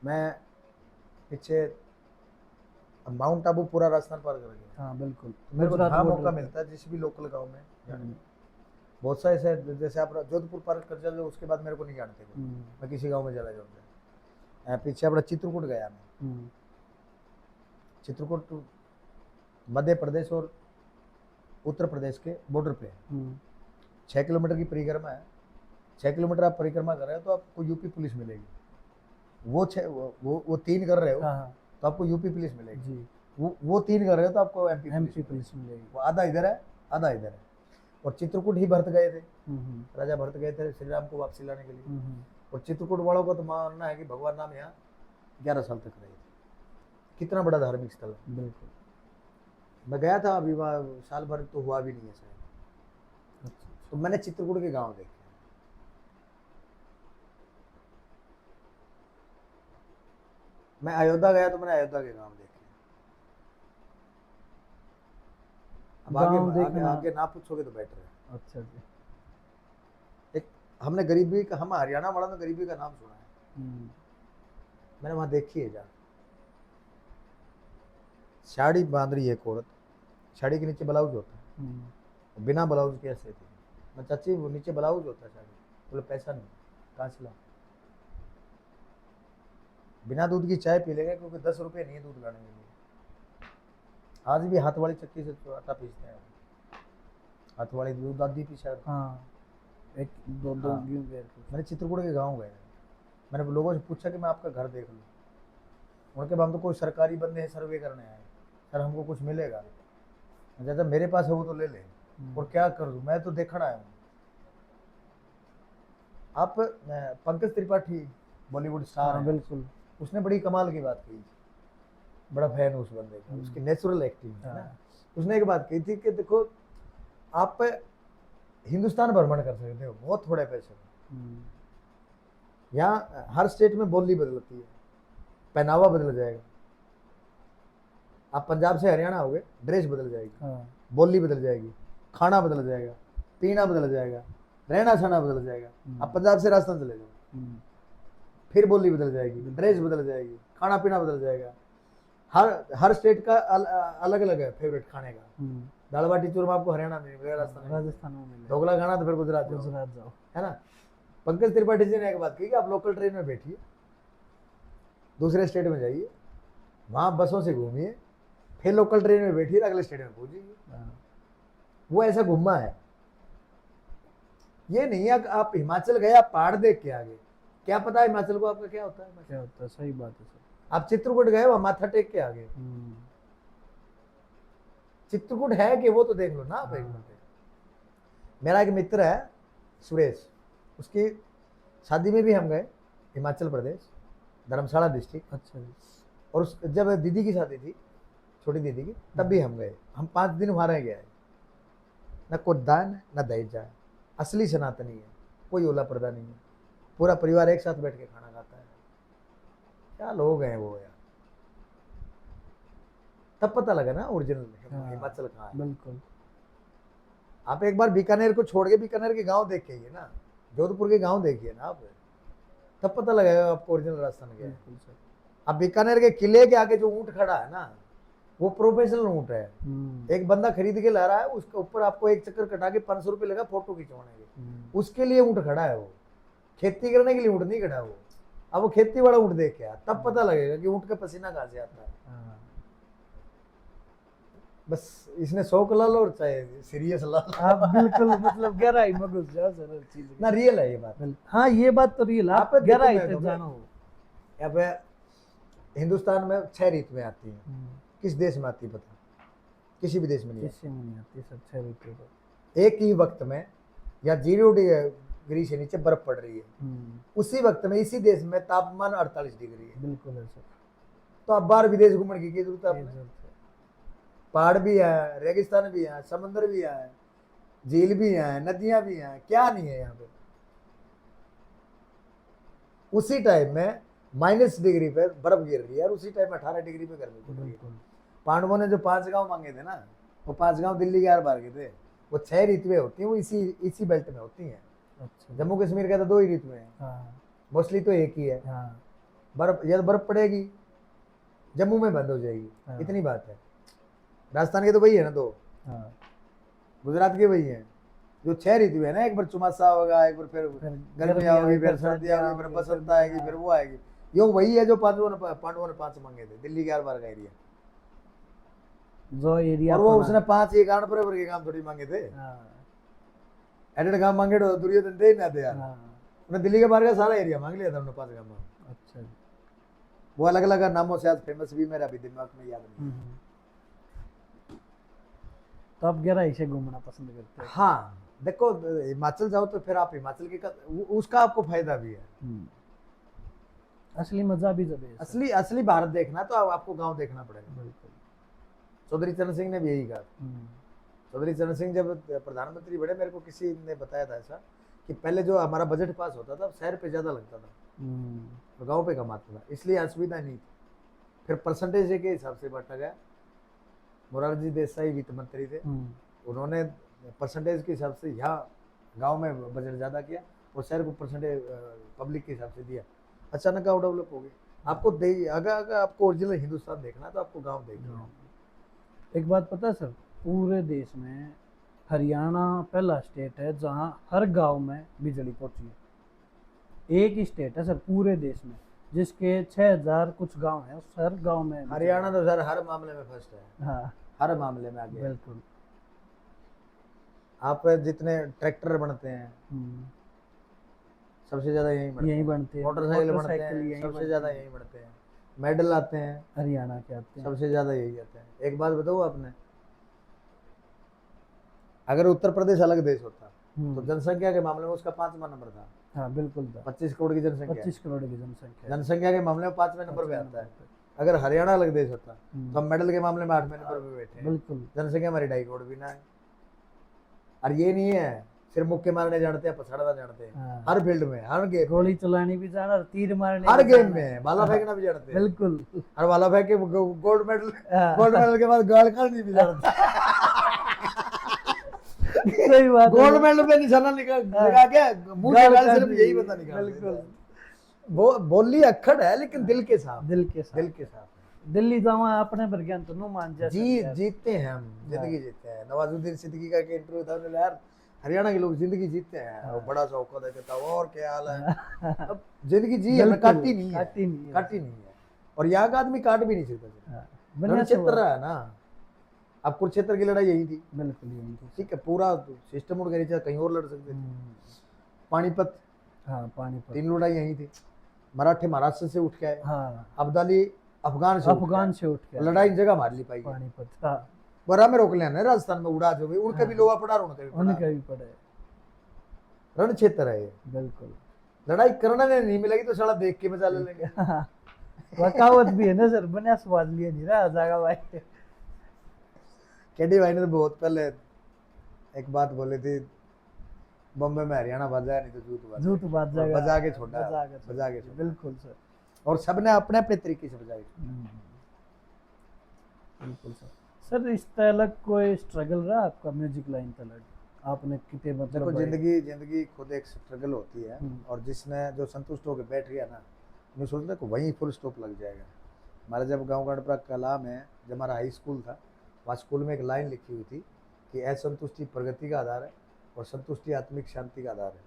मैं पीछे माउंट आबू पूरा राजस्थान पार कर गया। हाँ बिल्कुल। मेरे को जहाँ border मौका पे। मिलता है जिस भी लोकल गांव में जाने में, बहुत सारे ऐसे, जैसे आप जोधपुर पार कर जाओ उसके बाद मेरे को नहीं जानते कोई, मैं किसी गांव में चला जाऊँगा। पीछे अपना चित्रकूट गया मैं। चित्रकूट मध्य प्रदेश और उत्तर प्रदेश के बॉर्डर पे है। 6 किलोमीटर की परिक्रमा है। 6 किलोमीटर आप परिक्रमा कर रहे हो तो आपको यूपी पुलिस मिलेगी। वो 3 कर रहे हो तो आपको यूपी पुलिस मिलेगी जी। वो 3 कर रहे हो तो आपको एमपी पुलिस मिलेगी। वो आधा इधर है, आधा इधर है। और चित्रकूट ही भरत गए थे, राजा भरत गए थे श्री राम को वापसी लाने के लिए। और चित्रकूट वालों को तो मानना है कि भगवान राम यहाँ 11 साल तक रहे थे। कितना बड़ा धार्मिक स्थल है। बिल्कुल। मैं गया था अभी, साल भर तो हुआ भी नहीं है शायद। अच्छा। तो मैंने चित्रकूट के गांव देखे। मैं अयोध्या गया तो मैंने अयोध्या के गांव देखे। अब आगे ना पूछोगे तो बेटर है। अच्छा जी। एक हमने गरीबी का, हम हरियाणा वाला ने गरीबी का नाम सुना है। मैंने वहां देखी है जा, साड़ी बांध रही है एक औरत, साड़ी के नीचे ब्लाउज होता है, बिना ब्लाउज के ऐसे थी। मैं चाची वो नीचे ब्लाउज होता है साड़ी, बोले पैसा नहीं, कहाँ से लाऊं? बिना दूध की चाय पी लेंगे क्योंकि 10 रुपये नहीं है दूध लाने के लिए। आज भी हाथ वाली चक्की से आटा पीसते हैं, हाथ वाली दूध दादी पीसा। हाँ, एक दो मैंने चित्रकूट के गांव गए, मैंने लोगों से पूछा कि मैं आपका घर देख लूँ। उनके बाद तो कोई सरकारी बंदे हैं सर्वे करने आए, सर हमको कुछ मिलेगा? जैसा मेरे पास है वो तो ले ले, और क्या कर दूं, मैं तो देखना आया हूँ। आप पंकज त्रिपाठी बॉलीवुड स्टार है, बिल्कुल, उसने बड़ी कमाल की बात कही, बड़ा फैन उस बंदे का, उसकी नेचुरल एक्टिंग है ना। उसने एक बात कही थी कि देखो आप हिंदुस्तान भ्रमण कर सकते हो बहुत थोड़े पैसे में, यहाँ हर स्टेट में बोली बदलती है, पहनावा बदल जाएगा। आप पंजाब से हरियाणा हो गए, ड्रेस बदल जाएगी, बोली बदल जाएगी, खाना बदल जाएगा, पीना बदल जाएगा, रहना सहना बदल जाएगा। आप पंजाब से राजस्थान चले जाओ, फिर बोली बदल जाएगी, ड्रेस बदल जाएगी, खाना पीना बदल जाएगा। हर स्टेट का अलग अलग है फेवरेट खाने का। दाल बाटी चूरमा आपको हरियाणा में मिलेगा, राजस्थान में मिलेगा। ढोकला खाना तो फिर गुजरात जाओ, है ना। पंकज त्रिपाठी जी ने एक बात कही कि आप लोकल ट्रेन में बैठिए, दूसरे स्टेट में जाइए, वहां बसों से घूमिए, फिर लोकल ट्रेन में बैठिए, अगले स्टेट में पहुंचिए। वो ऐसा घूमा है। ये नहीं है आप हिमाचल गए, आप पहाड़ देख के आगे, क्या पता हिमाचल को आपका क्या होता है, क्या होता है। सही बात है सर। आप चित्रकूट गए, वहां माथा टेक के आगे, चित्रकूट है कि वो तो देख लो ना आप एक मिनट। मेरा एक मित्र है सुरेश, उसकी शादी में भी हम गए हिमाचल प्रदेश, धर्मशाला डिस्ट्रिक्ट। अच्छा जी। और जब दीदी की शादी थी, छोटी दीदी की, तब भी हम गए। हम 5 दिन वहां रह गए, न कोई दान न दहेज जाए, असली सनातनी है, कोई ओला पर्दा नहीं है, पूरा परिवार एक साथ बैठ के खाना खाता है। क्या लोग हैं वो यार। तब पता लगा ना ओरिजिनल हिमाचल कहाँ है। बिल्कुल। आप एक बार बीकानेर को छोड़ के बीकानेर के गांव देख के आइए ना, जोधपुर के गांव देखिए ना आप, तब पता लगेगा आपको ओरिजिनल राजस्थान क्या है। अब बीकानेर के किले के आगे जो ऊंट खड़ा है ना, वो प्रोफेशनल ऊंट है। एक बंदा खरीद के ला रहा है, उसके ऊपर आपको एक चक्कर कटा के 500 रुपये लगा फोटो खिंचवाने के, उसके लिए ऊंट खड़ा है। वो खेती करने के लिए ऊंट नहीं खड़ा वो। अब वो खेती वाला ऊंट देख के तब पता लगेगा कि ऊंट का पसीना कहाँ से आता है। बस इसने शौक ला लो और चाहे सीरियस ला लो। आप बिल्कुल मतलब गहराई में घुस जाओ सर हर चीज ना रियल है ये बात। हाँ ये बात तो रियल, आप आप देखो गहराई मैं से तो जानो। यहाँ पे हिंदुस्तान में 6 ऋतुएं आती हैं। किस देश में आती है पता? किसी भी देश में नहीं किसी में नहीं आती सर 6 ऋतु तो। आती। एक ही वक्त में या 0 डिग्री से नीचे बर्फ पड़ रही है, उसी वक्त में इसी देश में तापमान 48 डिग्री है। बिल्कुल है सर। तो अब बाहर विदेश घूमने की जरूरत है आपने? पहाड़ भी है, रेगिस्तान भी है, समुद्र भी है, झील भी है, नदियां भी हैं, क्या नहीं है यहाँ पे। उसी टाइम में -डिग्री पे बर्फ गिर रही है और उसी टाइम में 18 डिग्री पे गर्मी पड़ रही है। पांडवों ने जो 5 गांव मांगे थे ना, वो 5 गांव दिल्ली के हर बार के थे। वो 6 ऋतुएं होती हैं, वो इसी बेल्ट में होती हैं। अच्छा। जम्मू कश्मीर का तो 2 ही ऋतुएं हैं, मोस्टली तो एक ही है। बर्फ जब बर्फ पड़ेगी जम्मू में बंद हो जाएगी, इतनी बात है। राजस्थान के तो वही है ना 2, गुजरात के वही है। जो 6 ऋतु है ना, एक बार चुमासा होगा, एक बार फिर गर्मी होगी, फिर सर्दी आएगी, फिर बसंत आएगी, फिर वो आएगी। ये वही है जो पांडवों ने 5 मांगे थे, दिल्ली के हर बार का एरिया जो एरिया। और वो उसने 5 ये कांड पर के काम थोड़ी मांगे थे। एडेड काम मांगे तो दुर्योधन दे ना दे यार। उन्होंने दिल्ली के बाहर का सारा एरिया मांग लिया था उन्होंने 5 काम। अच्छा, वो अलग अलग नामों से आज फेमस भी, मेरा भी दिमाग में याद नहीं। तो आप गहराई से घूमना पसंद करते हैं? हाँ देखो, हिमाचल जाओ तो फिर आप हिमाचल के उसका आपको फायदा भी है। असली मजा भी जब है, असली भारत देखना तो आपको गांव देखना पड़ेगा। चौधरी चरण सिंह ने भी यही कहा। चौधरी चरण सिंह जब प्रधानमंत्री बने, मेरे को किसी ने बताया था ऐसा कि पहले जो हमारा बजट पास होता था शहर पे ज्यादा लगता था तो गांव पे कम आता था, इसलिए असुविधा नहीं थी। फिर परसेंटेज के हिसाब से बांटा गया। मोरारजी देसाई वित्त मंत्री थे, उन्होंने परसेंटेज के हिसाब से यहाँ गांव में बजट ज्यादा किया और शहर को परसेंटेज पब्लिक के हिसाब से दिया। अचानक गाँव डेवलप हो गया। आपको अगर आपको ओरिजिनल हिंदुस्तान देखना है तो आपको गाँव देखना। एक बात पता है सर, पूरे देश में हरियाणा पहला स्टेट है जहां हर गांव में बिजली पहुंची है। एक ही स्टेट है सर पूरे देश में जिसके 6000 कुछ गांव हैं, उस हर गांव में। हरियाणा तो सर हर मामले में फर्स्ट है। हाँ, हर मामले में आगे। बिल्कुल। आप जितने ट्रैक्टर बनते हैं सबसे ज्यादा यही बनते हैं। मोटरसाइकिल बनते हैं सबसे ज्यादा यही बनते हैं। मेडल आते हैं हरियाणा के आते हैं, सबसे ज्यादा यही आते हैं। एक बात बताऊँ आपने, अगर उत्तर प्रदेश अलग देश होता तो जनसंख्या के मामले में उसका 5वां नंबर था। हाँ बिल्कुल, 25 करोड़ की जनसंख्या, 25 करोड़ की जनसंख्या के मामले में 5वें नंबर पे आता है। अगर हरियाणा अलग देश होता तो हम मेडल के मामले में 8वें नंबर पे बैठे। बिल्कुल, जनसंख्या हमारी 2.5 करोड़ भी ना है। और ये नहीं है सिर्फ मुक्के मारने जानते हैं, पछाड़ना जानते हैं। हर फील्ड में, हर गेम, गोली चलानी भी जाना और तीर मारने, हर गेम में भाला फेंकना भी जानते हैं। बिल्कुल, और भाला फेंक के गोल्ड मेडल के बाद गाल करनी भी जानते हैं। सही बात। गोल्ड मेडल पे निशाना लगा के मुंह से गाल सिर्फ यही बता निकाल। बिल्कुल, बोली अक्खड़ है लेकिन दिल के साथ, दिल के साथ। दिल्ली जावा अपने बरगन तो नो मान जा जीतते हैं हम, जिंदगी जीतते हैं। नवाजुद्दीन सिद्दीकी का इंटरव्यू था, उन्होंने यार हरियाणा के लोग जिंदगी जीतते हैं। वो बड़ा सा औकात देता है और क्या हाल है। अब जिंदगी जी है, काटी नहीं है। और यहाँ का आदमी काट भी नहीं सकता। रणक्षेत्र रहा है ना, अब कुरुक्षेत्र की लड़ाई यही थी। बिल्कुल यही थी। ठीक है, पूरा सिस्टम उड़ गया, कहीं और लड़ सकते थे। पानीपत, हाँ पानीपत, 3 लड़ाई यही थी। मराठे महाराष्ट्र से उठ के आए, अब्दाली अफगान से उठ के लड़ाई जगह मार ली पाई पानीपत। बरा में रोक लेना राजस्थान में उड़ा जो भी, उनका भी लोहा पड़ा, उनका भी पड़ा है। रण क्षेत्र है ये। बिल्कुल, लड़ाई करने नहीं मिलेगी तो साला देख के मजा ले लेंगे। वकावत भी है ना सर, बना स्वाद लिए नहीं रहा जागा भाई। केडी भाई ने तो बहुत पहले एक बात बोली थी, बॉम्बे में हरियाणा बजाया नहीं तो जूत बजा के छोड़ा। बिल्कुल सर, और सबने अपने अपने तरीके से बजाई। बिल्कुल सर। सर इस तलक कोई स्ट्रगल रहा आपका म्यूजिक लाइन तलक? आपने कितने मतलब, देखो जिंदगी खुद एक स्ट्रगल होती है। और जिसने जो संतुष्ट होकर बैठ गया ना, मैं सोचता कि वहीं फुल स्टॉप लग जाएगा। हमारे जब गाँव गणपरा कला में जब हमारा हाई स्कूल था, वहाँ स्कूल में एक लाइन लिखी हुई थी कि असंतुष्टि प्रगति का आधार है और संतुष्टि आत्मिक शांति का आधार है।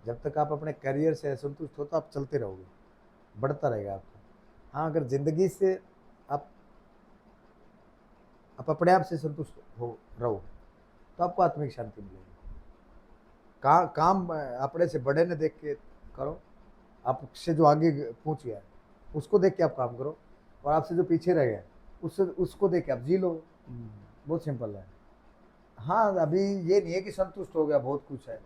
जब तक आप अपने करियर से असंतुष्ट हो तो आप चलते रहोगे, बढ़ता रहेगा आपका। हाँ, अगर जिंदगी से आप अपने आप से संतुष्ट हो रहो तो आपको आत्मिक शांति मिलेगी। काम अपने से बड़े ने देख के करो, आपसे जो आगे पहुंच गया है उसको देख के आप काम करो, और आपसे जो पीछे रह गया उसको देख के आप जी लो। बहुत सिंपल है। हाँ, अभी ये नहीं है कि संतुष्ट हो गया, बहुत कुछ है,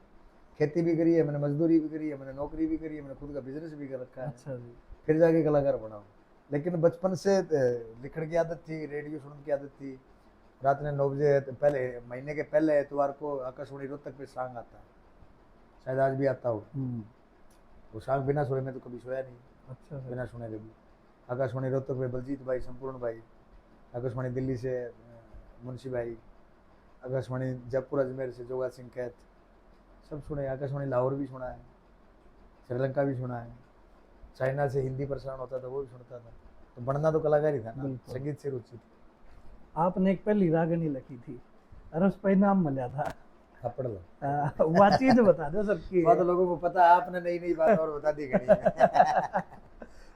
खेती भी करी है मैंने, मजदूरी भी करी है मैंने, नौकरी भी करी है मैंने, खुद का बिजनेस भी कर रखा है। अच्छा जी। फिर जाके कलाकार बनाओ। लेकिन बचपन से लिखने की आदत थी, रेडियो सुनने की आदत थी। रात में 9 बजे पहले, महीने के पहले एतवार को आकाशवाणी रोहतक पे सॉन्ग आता है, शायद आज भी आता हो। वो सॉन्ग बिना सुने में तो कभी सोया नहीं। अच्छा सर। बिना सुने कभी। आकाशवाणी रोहतक पे बलजीत भाई, संपूर्ण भाई, आकाशवाणी दिल्ली से मुंशी भाई, आकाशवाणी जयपुर अजमेर से जोगा सिंह कैथ, सब सुने। आकाशवाणी लाहौर भी सुना है, श्रीलंका भी सुना है, चाइना से हिंदी प्रसारण होता था वो भी सुनता था। तो बनना तो कलाकार ही था ना, संगीत से रुचि थी। आपने एक पहली रागनी लिखी थी और उस पर नाम मिला था, थप्पड़ लो। वो चीज बता दो सबकी। वो तो लोगों को पता है, आपने नई नई बात और बता दी घड़ी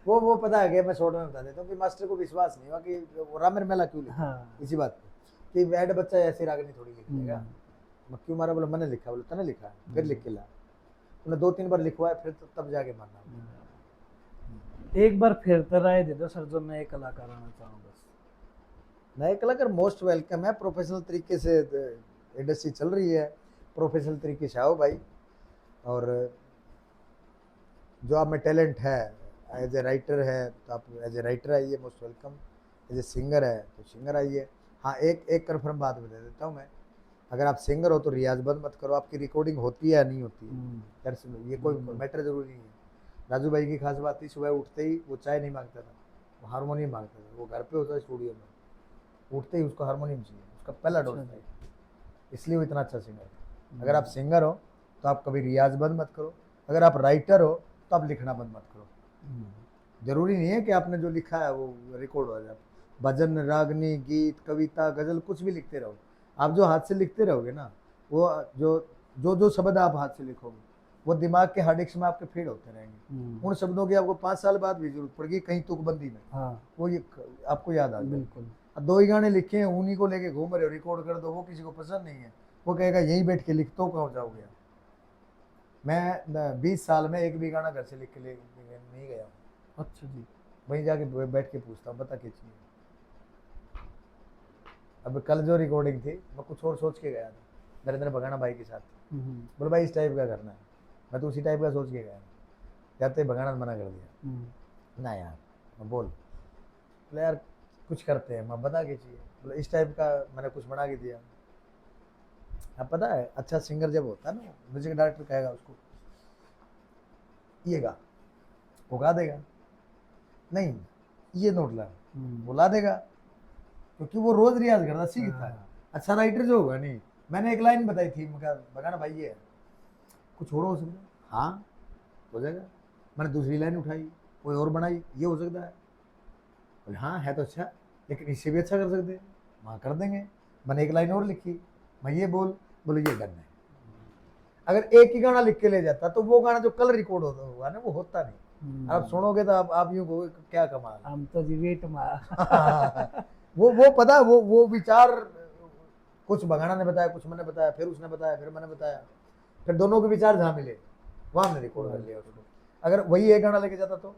वो पता है कि मैं शॉर्ट में बता देता हूँ कि मास्टर को विश्वास नहीं हुआ कि रामेर मेला क्यों लिखा। हाँ। इसी बात पे कि ऐड बच्चा ऐसी रागनी थोड़ी लिख देगा। मैं क्यों मारा, बोला मैंने लिखा, बोला तने लिखा, फिर लिख के ला। उन्हें 2-3 बार लिखवाया, फिर तो तब जाके मानना। एक बार फिर तो राय दे दो सर, जो नए कलाकार आना चाहूँ। बस नए कलाकार मोस्ट वेलकम है। प्रोफेशनल तरीके से इंडस्ट्री चल रही है, प्रोफेशनल तरीके से आओ भाई। और जो आप में टैलेंट है, एज ए राइटर है तो आप एज ए राइटर आइए, most welcome. As a singer है तो सिंगर आइए। हाँ, एक कन्फर्म बात बता देता हूँ मैं, अगर आप सिंगर हो तो रियाज बंद मत करो। आपकी रिकॉर्डिंग होती है या नहीं होती है, ये कोई मैटर जरूरी नहीं है। राजू भाई की खास बात थी, सुबह उठते ही वो चाय नहीं मांगता था, वो हारमोनियम मांगता था। वो घर पे होता है स्टूडियो में, उठते ही उसको हारमोनियम चाहिए, उसका पहला डोज था, इसलिए वो इतना अच्छा सिंगर था। अगर आप सिंगर हो तो आप कभी रियाज बंद मत करो। अगर आप राइटर हो तो आप लिखना बंद मत करो। जरूरी नहीं है कि आपने जो लिखा है वो रिकॉर्ड हो जाए। भजन, रागनी, गीत, कविता, गजल कुछ भी लिखते रहो। आप जो हाथ से लिखते रहोगे ना, वो जो शब्द आप हाथ से लिखोगे वो दिमाग के हार्ड डिस्क में आपके फीड होते रहेंगे। उन शब्दों की आपको 5 साल बाद भी जरूरत पड़ेगी कहीं तुकबंदी में। हाँ। वो ये आपको याद आ जाए। बिल्कुल। 2 ही गाने लिखे हैं, उन्हीं को लेके घूम रहे हो, रिकॉर्ड कर दो, वो किसी को पसंद नहीं है। वो कहेगा यहीं बैठ के लिख, तो कहाँ जाओगे। मैं 20 साल में एक भी गाना घर से लिख के नहीं गया। अच्छा जी। वहीं जाके बैठ के पूछता हूँ, बता क्या चाहिए। अब कल जो रिकॉर्डिंग थी मैं कुछ और सोच के गया था, नरेंद्र भगाना भाई के साथ। बोले भाई इस टाइप का करना है, मैं तो उसी टाइप का सोच के गया। जाते ही भगाना मना कर दिया। ना यार, मैं बोले यार कुछ करते हैं, मैं बता के चाहिए। बोले इस टाइप का मैंने कुछ बना के दिया। अब पता है अच्छा सिंगर जब होता है ना, म्यूजिक डायरेक्टर कहेगा उसको ये गा, वो गा देगा। नहीं ये नोट ला, बुला देगा, क्योंकि वो रोज रियाज करता सीखता है। अच्छा राइटर जो होगा नहीं, मैंने एक लाइन बताई थी, मैं बगाना भाई ये कुछ और हो सकता है, हाँ हो जाएगा। मैंने दूसरी लाइन उठाई, कोई और बनाई, ये हो सकता है। बोले हाँ है तो अच्छा, लेकिन इससे भी अच्छा कर सकते हैं, वहाँ कर देंगे। मैंने एक लाइन और लिखी, मैं ये बोले ये करना है। अगर एक ही गाना लिख के ले जाता तो वो गाना जो कल रिकॉर्ड होता होगा ना, वो होता नहीं। आप सुनोगे तो आप यूं कहोगे क्या कमाल, हम तो जी वेट मार वो पता, वो विचार कुछ भगाना ने बताया, कुछ मैंने बताया, फिर उसने बताया, फिर मैंने बताया, फिर दोनों के विचार जहाँ मिले वहाँ हमने रिकॉर्ड कर लिया उसको। अगर वही एक गाना लेके जाता तो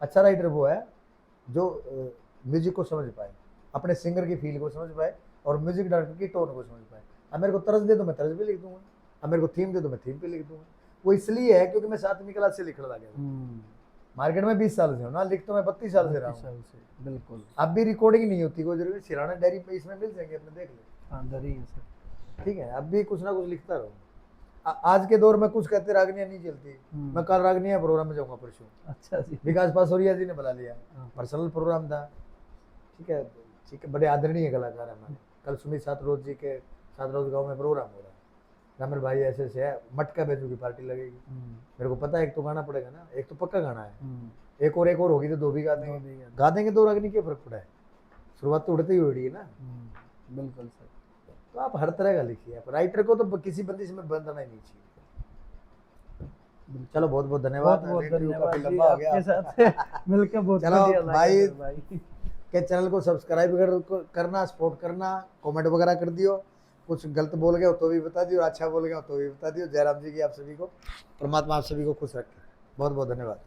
अच्छा राइटर वो है जो म्यूजिक को समझ पाए, अपने सिंगर की फील को समझ पाए, और म्यूजिक डायरेक्टर की टोन को समझ पाए। अब मेरे को तर्ज दे तो मैं तर्ज भी लिख दूंगा, अब मेरे को थीम दे तो मैं थीम पे लिख दूंगा। वो इसलिए है क्योंकि मैं 7वीं क्लास से लिखने लगा। मार्केट में 20 साल से हूँ ना, लिख तो मैं 32 साल से रहा हूँ। बिल्कुल। अब भी रिकॉर्डिंग नहीं होती कोई जरूरी, सिराना डायरी पे इसमें मिल जाएंगे, अपने देख ले। हाँ दरी है सर, ठीक है। अब भी कुछ ना कुछ लिखता रहूँ। आज के दौर में कुछ कहते रागनियाँ नहीं चलती। मैं कल रागनियाँ प्रोग्राम में जाऊँगा परसों। अच्छा जी। विकास पासोरिया जी ने बुला लिया, पर्सनल प्रोग्राम था। ठीक है, ठीक है, बड़े आदरणीय कलाकार है हमारे। कल सुमित सातरोज जी के सातरोज गाँव में प्रोग्राम हो रहा है। रामल भाई ऐसे है, मटका बेचू की पार्टी लगेगी। मेरे को पता है एक तो गाना पड़ेगा ना, एक तो पक्का गाना है, एक और होगी तो 2 भी गा देंगे 2 रागनी क्या फर्क पड़ा है। शुरुआत तो उड़ती हुई है ना। बिल्कुल सर। तो आप हर तरह का लिखिए। आप राइटर को तो किसी बंदिश में बंधना ही नहीं चाहिए। चलो बहुत बहुत धन्यवाद। बहुत धन्यवाद, लंबा हो गया आपके साथ मिलकर बहुत चलो भाई के चैनल को सब्सक्राइब करना, सपोर्ट करना, कमेंट वगैरह कर दियो। कुछ गलत बोल गए हो तो भी बता दियो, अच्छा बोल गए हो तो भी बता दियो। जयराम जी की आप सभी को, परमात्मा आप सभी को खुश रखे। बहुत बहुत धन्यवाद।